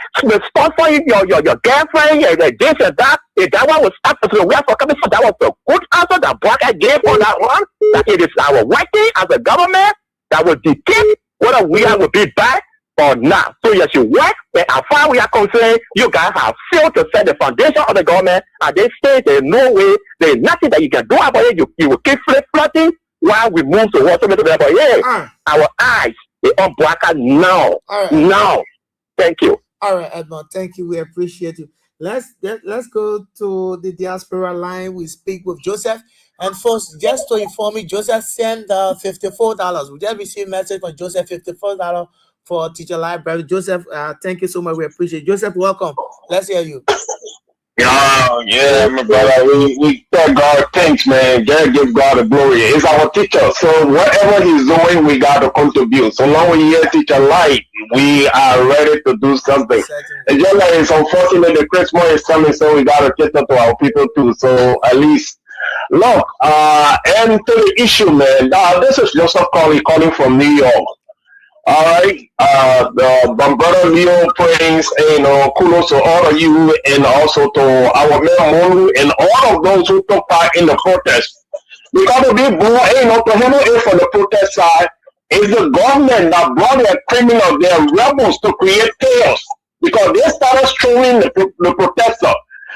sponsor your girlfriend, this and that. If that one was started, so we are for coming for that was a good answer that Bwaka gave on that one. That it is our working as a government that will dictate whether we will be back or not. So yes, you work, but as far as we are concerned, you guys have failed to set the foundation of the government, and they say there's no way, there's nothing that you can do about it. You will keep flip-flopping while we move towards something. But yeah, our eyes, they on Bwaka now. Now. Thank you. All right, Edmond, thank you. We appreciate you. Let's go to the diaspora line. We speak with Joseph. And first, just to inform you, Joseph sent $54. We just received a message from Joseph, $54 for Teacher Library. Joseph, thank you so much. We appreciate it. Joseph, welcome. Let's hear you. Yeah, my brother. We thank God. Thanks, man. Just give God the glory. It's our teacher. So whatever he's doing, we got to contribute. So long we hear Teacher Light, we are ready to do something. It's just like it's unfortunate the Christmas is coming, so we got to cater to our people too. So at least, look, and to the issue, man. This is Joseph calling from New York. All right, the brother Leo Prince, kudos to all of you, and also to our man Monu and all of those who took part in the protest. Because the big boy, to handle it from the protest side, is the government that brought their criminals, their rebels to create chaos. Because they started throwing the protester.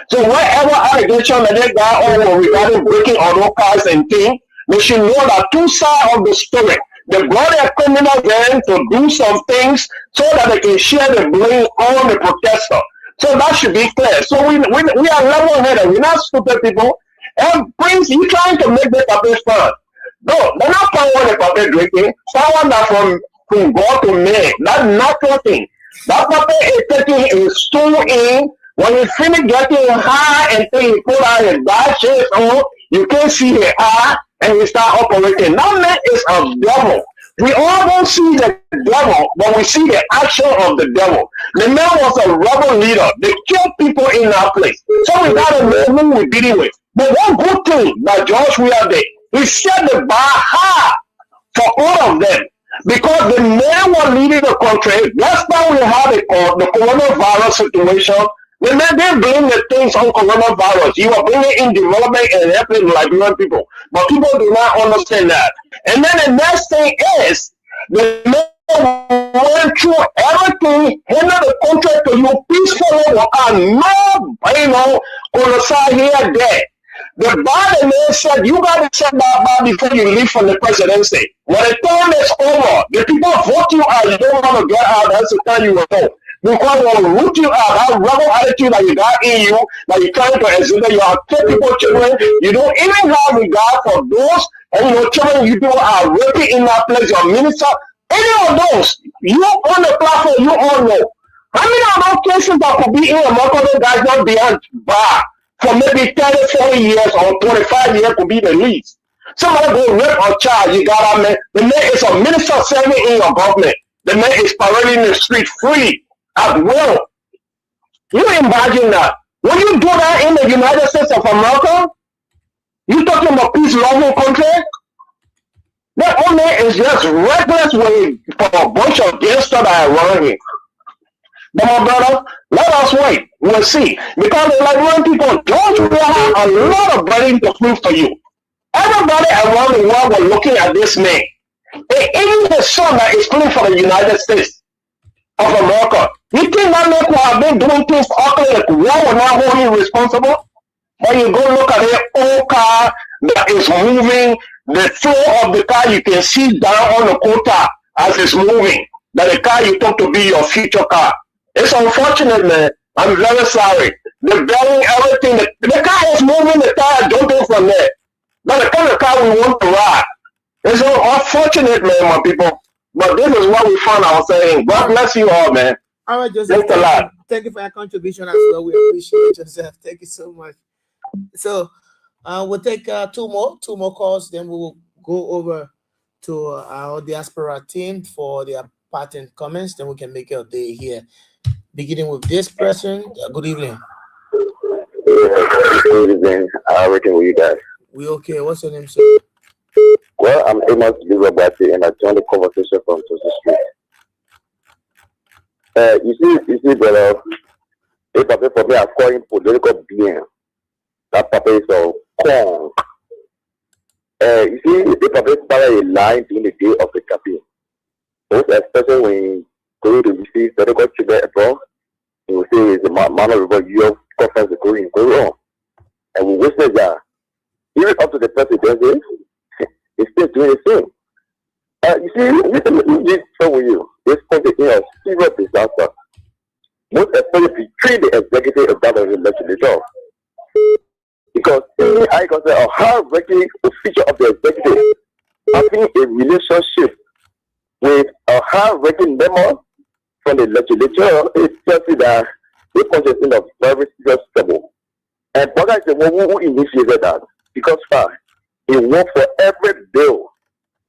So whatever allegation that they got on regarding breaking auto cars and things, they should know that two sides of the story. They brought their criminals in to do some things so that they can share the blame on the protester. So that should be clear. So we are level-headed. We're not stupid people. And Prince, you trying to make the puppet fun. No, they're not power the puppet drinking. Power that from God to man. That's natural thing. That puppet is taking his stool in. When he finish getting high and then he put out his bad shades on, you can't see his eye. And we start operating. That man is a devil. We all don't see the devil, but we see the action of the devil. The man was a rebel leader. They killed people in that place. So we got a man who we're dealing with. But one good thing that George Weah did, he set the bar high for all of them. Because the men were leading the country. Last time we had the coronavirus situation, the men they blame the things on coronavirus. You are bringing in development and helping Liberian people. But people do not understand that. And then the next thing is, the men went through everything, handed the country to you peacefully without no, on the side here there. The Biden man said, you got to set that bar before you leave from the presidency. When the term is over, the people vote you out, you don't want to get out, that's the time you will vote. Because when we root you out, that rebel attitude that you got in you, that you're trying to exhibit, you have people, children, you don't even have regard for those, and children you do are raping in that place, your minister, any of those, you on the platform, you all know. How many of those cases that could be in America, guys not behind bar for maybe 30, 40 years or 25 years could be the least. Somebody go rape or child, you got a man, the man is a minister serving in your government. The man is parading the street free. As well, you imagine that when you do that in the United States of America, you talking about peace-loving country. That only is just reckless way for a bunch of gangsters that are around here. But my brother, let us wait. We'll see. Because the Liberian people don't have a lot of burden to prove for you. Everybody around the world were looking at this man. And even the son that is playing for the United States of America. You think that man could have been doing things ugly like war will not hold him responsible? When you go look at the old car that is moving, the floor of the car you can see down on the quota as it's moving. That the car you took to be your future car. It's unfortunate, man. I'm very sorry. They're burying everything. The car is moving, the tire jumping from there. That's the kind of car we want to ride. It's unfortunate, man, my people. But this is what we found ourselves in. God bless you all, man. All right, Joseph. Thanks a lot. Thank you for your contribution as well. We appreciate it, Joseph. Thank you so much. So we'll take two more calls, then we'll go over to our diaspora team for their parting comments. Then we can make your day here. Beginning with this person. Good evening. Good evening. I reckon with you guys. We okay. What's your name, sir? Well, I'm Amos Bilobati, and I joined the conversation from Social Street. You see, brother, if I for me, I'm calling political being. that papa is of corn. You see, the papa started a line during the day of the campaign. Most especially when you go to receive medical treatment abroad, he will say it's a man of your conference is going on. And we wish that even up to the presidency, he's still doing the same. You see, let me share with you. This point is a serious disaster. Most especially between the executive and that of the legislature. Because I consider a hard-working official of the executive having a relationship with a hard-working member from the legislature, it tells you that they consist of very serious trouble. And Boga is the one who initiated that. Because he worked for every bill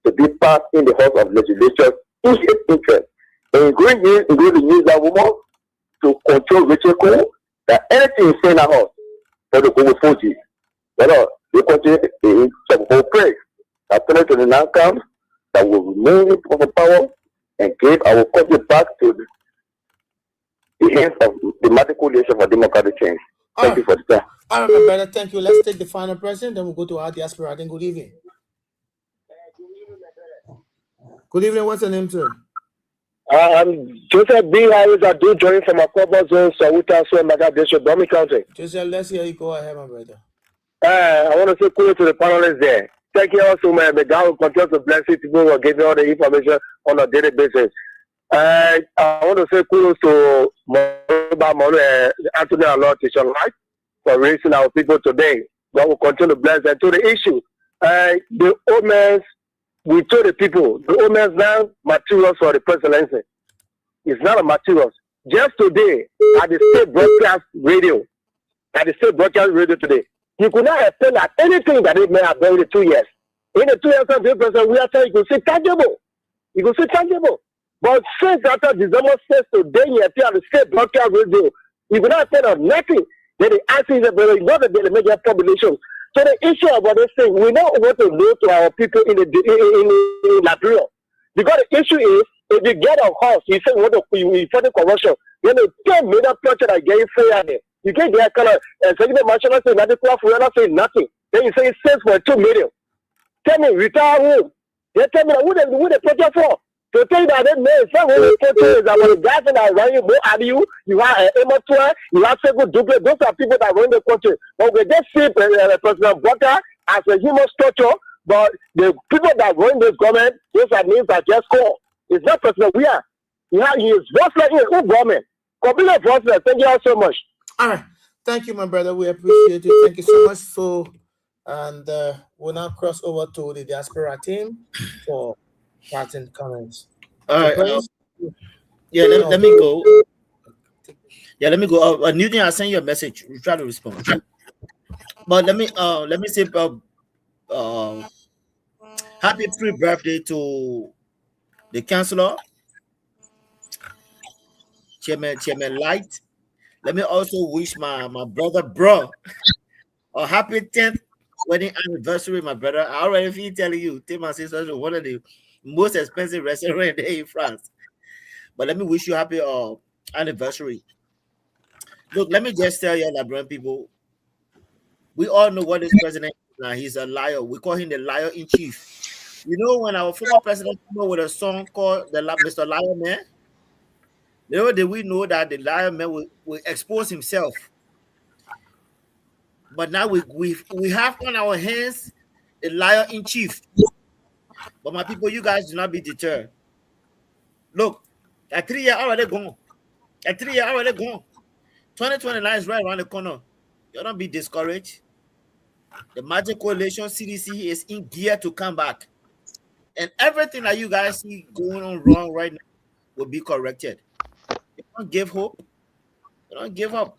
to be passed in the House of Legislature in his interest. And including the news that woman to control Rachel Cole, that anything is saying at House for the go with 4G. Well, they continue in some whole praise. That 2029 comes, that will remove from the power and give our country back to the hands of the matriculation for democratic change. Thank you for the time. All right, my brother, thank you. Let's take the final president, then we'll go to our diaspora. Then good evening. Good evening. What's your name, sir? I'm Joseph B. Harris. I do join from a Akobo Zone, Sawuta, Maga District, Bomi County. Joseph, let's hear you. Go ahead, my brother. I want to say kudos to the panelists there. Thank you also, man. The God will continue to bless you people who are giving all the information on a daily basis. I want to say kudos to Anthony and Lord Teacher Light for raising our people today. God will continue to bless them. To the issue, the omens, we told the people, the omens now materials for the presidency. It's not a materials. Just today, at the state broadcast radio today, you could not explain that anything that it may have done in the 2 years. In the 2 years of the president, we are saying you could see tangible. You could see tangible. But since after December 6th today, you appear on the state broadcast radio, you could not say nothing. Then the answer is about not the major population. So the issue about this thing, we don't want to know to our people in Liberia. Because the issue is, if you get a house, you say you for the corruption, then the 10 million project are getting free at it. You can't get kind of executive national say nothing, say nothing. Then you say it sells for 2 million. Tell me, retire who? They tell me who the project for? To tell you that they may say who the project is about the guys that are running more at you, you have Emotua, you have Sego Duble, those are people that run the country. But we just see President Bota as a human structure, but the people that run this government, those are names that just call. It's not President we are. He is just like who government. Complete process. Thank you all so much. All right. Thank you, my brother. We appreciate it. Thank you so much. So, and we'll now cross over to the diaspora team for parting comments. All right. Yeah, let me go. Yeah, let me go. Newton, I'll send you a message. We'll try to respond. But let me say happy pre-birthday to the councillor, Chairman Light. Let me also wish my brother a happy 10th wedding anniversary, my brother. I already feel telling you, Tim is one of the most expensive restaurants in France. But let me wish you happy anniversary. Look, let me just tell you, Liberian people, we all know what this president is now. He's a liar. We call him the liar in chief. You know, when our former president came up with a song called Mr. Liar Man, little did we know that the liar man will expose himself. But now we have on our hands a liar in chief. But my people, you guys do not be deterred. Look, at 3 years already gone. 2029 is right around the corner. You don't be discouraged. The Magic Coalition CDC is in gear to come back. And everything that you guys see going on wrong right now will be corrected. You don't give hope. You don't give up.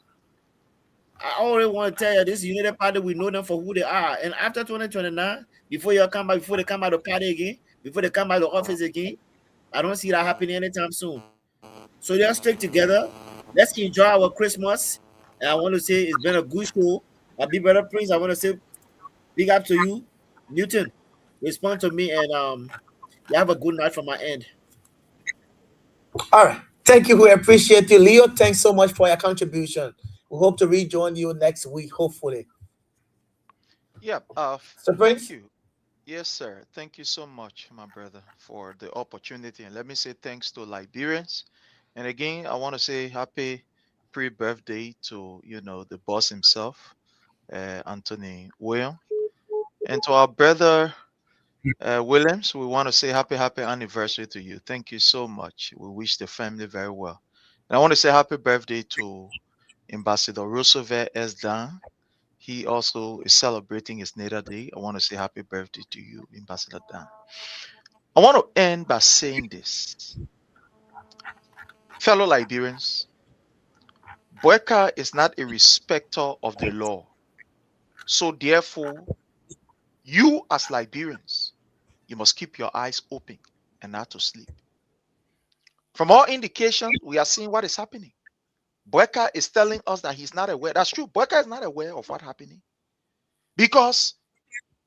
I already want to tell you, this United Party, we know them for who they are. And after 2029, before they come out of party again, before they come out of office again, I don't see that happening anytime soon. So let's stick together. Let's enjoy our Christmas. And I want to say it's been a good show. My big brother Prince, I want to say big up to you. Newton, respond to me, and you have a good night from my end. All right. Thank you. We appreciate you. Leo, thanks so much for your contribution. We hope to rejoin you next week, hopefully. Yeah. So Thank Prince, you. Yes, sir. Thank you so much, my brother, for the opportunity. And let me say thanks to Liberians. And again, I want to say happy pre-birthday to, the boss himself, Anthony William. And to our brother Williams, we want to say happy anniversary to you. Thank you so much. We wish the family very well. And I want to say happy birthday to Ambassador Roosevelt S. Dan. He also is celebrating his natal day. I want to say happy birthday to you, Ambassador Dan. I want to end by saying this. Fellow Liberians, Boyka is not a respecter of the law. So therefore, you as Liberians, you must keep your eyes open and not to sleep. From all indications, we are seeing what is happening. Boyka is telling us that he's not aware. That's true. Boyka is not aware of what's happening. Because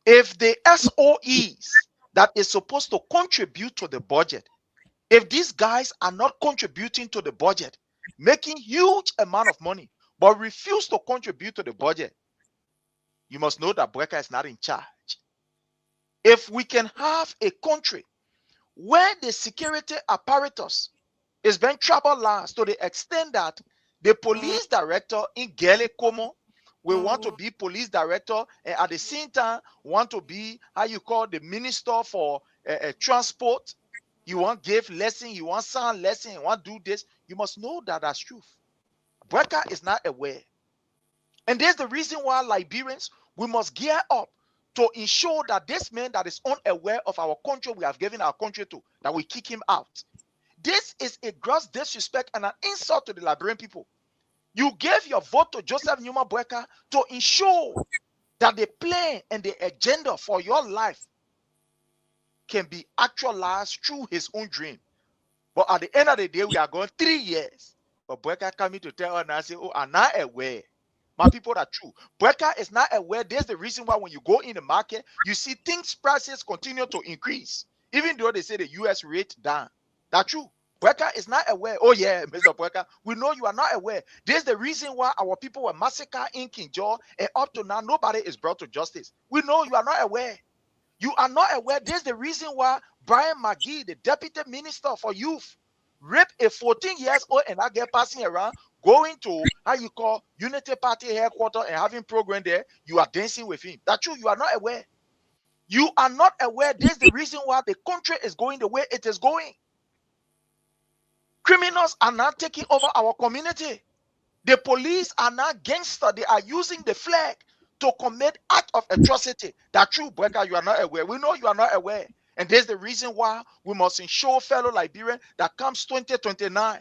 if the SOEs that is supposed to contribute to the budget, if these guys are not contributing to the budget, making huge amount of money, but refuse to contribute to the budget, you must know that Boyka is not in charge. If we can have a country where the security apparatus is being tribalized to the extent that the police director in Gele Como will want to be police director and at the same time want to be the minister for transport. You want give lesson, you want sound lesson, you want do this. You must know that that's truth. Boyka is not aware. And there's the reason why Liberians, we must gear up to ensure that this man that is unaware of our country we have given our country to, that we kick him out. This is a gross disrespect and an insult to the Liberian people. You gave your vote to Joseph Numa Boyka to ensure that the plan and the agenda for your life can be actualized through his own dream. But at the end of the day, we are going 3 years. But Boyka coming to tell us now, say, oh, I'm not aware. My people are true. Boyka is not aware. There's the reason why when you go in the market, you see things prices continue to increase. Even though they say the US rate down. That's true. Boyka is not aware. Oh yeah, Mr. Boyka, we know you are not aware. There's the reason why our people were massacred in Kinjaw, and up to now, nobody is brought to justice. We know you are not aware. You are not aware. There's the reason why Brian McGee, the Deputy Minister for Youth, raped a 14 years old and I get passing around, going to Unity Party headquarters and having program there. You are dancing with him. That's true. You are not aware. You are not aware. There's the reason why the country is going the way it is going. Criminals are now taking over our community. The police are now gangster. They are using the flag to commit act of atrocity. That's true, Boyka, you are not aware. We know you are not aware. And there's the reason why we must ensure, fellow Liberian, that comes 2029,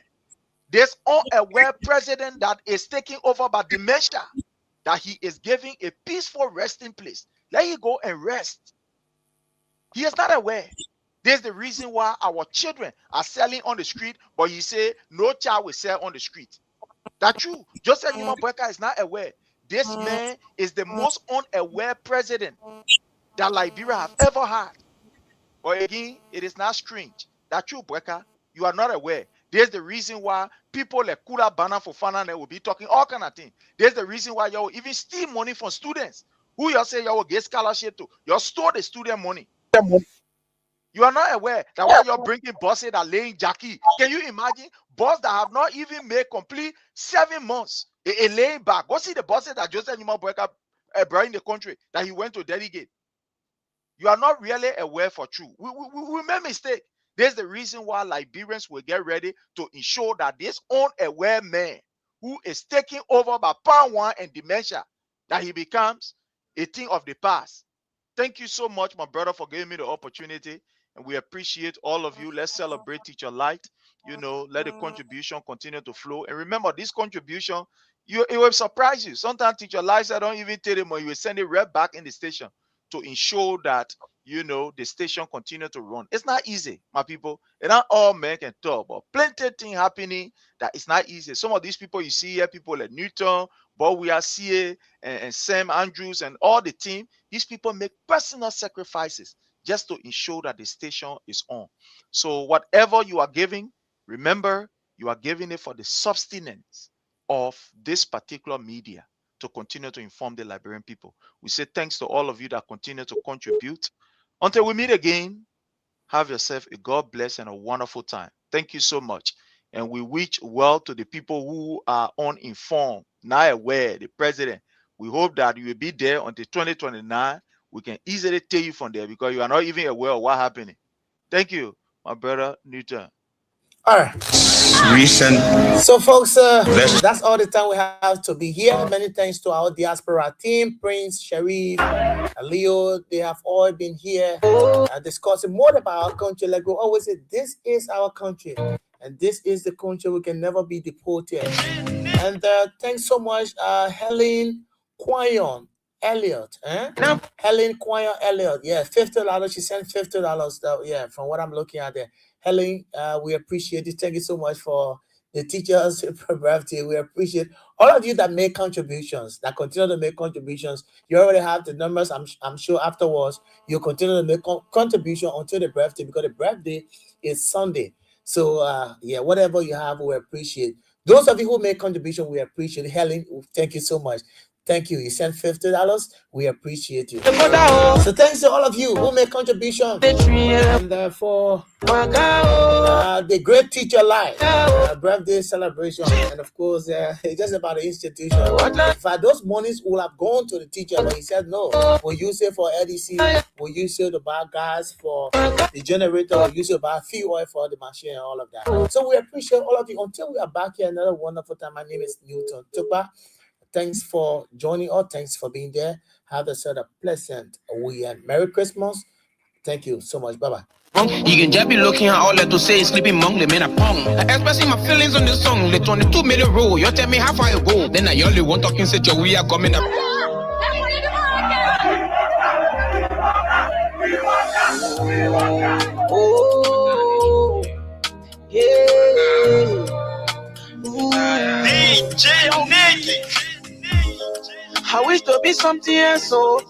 this unaware president that is taking over by dementia, that he is giving a peaceful resting place. Let him go and rest. He is not aware. There's the reason why our children are selling on the street, but you say no child will sell on the street. That's true. Joseph Numa Boyka is not aware. This man is the most unaware president that Liberia have ever had. But again, it is not strange. That's true, Boyka. You are not aware. There's the reason why people like Kula Bana Fofana will be talking all kind of things. There's the reason why you even steal money from students. Who you say you will get scholarship to? You store the student money. You are not aware that while you're bringing bosses that are laying Jackie, can you imagine boss that have not even made complete 7 months a laying back? Go see the bosses that Joseph Numa Boyka brought in the country that he went to delegate. You are not really aware for true. We made mistake. There's the reason why Liberians will get ready to ensure that this unaware man who is taking over by power one and dementia, that he becomes a thing of the past. Thank you so much, my brother, for giving me the opportunity. And we appreciate all of you. Let's celebrate Teacher Light. Let the contribution continue to flow. And remember, this contribution, it will surprise you. Sometimes Teacher Light, I don't even tell them, or you will send it right back in the station to ensure that, the station continue to run. It's not easy, my people. And not all men can talk, but plenty of things happening that it's not easy. Some of these people you see here, people like Newton, Bob we are CA, and Sam Andrews, and all the team, these people make personal sacrifices just to ensure that the station is on. So whatever you are giving, remember, you are giving it for the sustenance of this particular media. to continue to inform the Liberian people. We say thanks to all of you that continue to contribute. Until we meet again, have yourself a God bless and a wonderful time. Thank you so much. And we wish well to the people who are uninformed, not aware, the president. We hope that you will be there until 2029. We can easily tell you from there because you are not even aware of what's happening. Thank you, my brother Newton. All right. Recent. So, folks, that's all the time we have to be here. Many thanks to our diaspora team, Prince, Sharif, Leo. They have all been here discussing more about our country. Like we always say, this is our country, and this is the country we can never be deported. And thanks so much, Helen Quayon Elliott. Helen Quayon Elliott. Yeah, $50. She sent $50. Yeah, from what I'm looking at there. Helen, we appreciate it. Thank you so much for the teachers' birthday. We appreciate all of you that make contributions, that continue to make contributions. You already have the numbers. I'm sure afterwards you'll continue to make contribution until the birthday, because the birthday is Sunday. So yeah, whatever you have, we appreciate. Those of you who make contribution, we appreciate it. Helen, thank you so much. Thank you. You sent $50. We appreciate you. So thanks to all of you who make contribution. And for the Great Teacher Live birthday celebration. And of course, it's just about the institution. In fact, those monies will have gone to the teacher, but he said no. We'll use it for LDC. We'll use it to buy gas for the generator. We'll use it to buy fuel oil for the machine and all of that. So we appreciate all of you. Until we are back here another wonderful time. My name is Newton Tukpa. Thanks for joining us. Thanks for being there. Have a sort of pleasant weekend. Merry Christmas. Thank you so much. Bye-bye. You can just be looking at all that to say sleeping among them in a pong. Expressing my feelings on this song. The 22 minute roll. You tell me how far you go. Then I only want talking such a we are coming up. Oh, yeah. DJ Onegi. I wish to be something else, so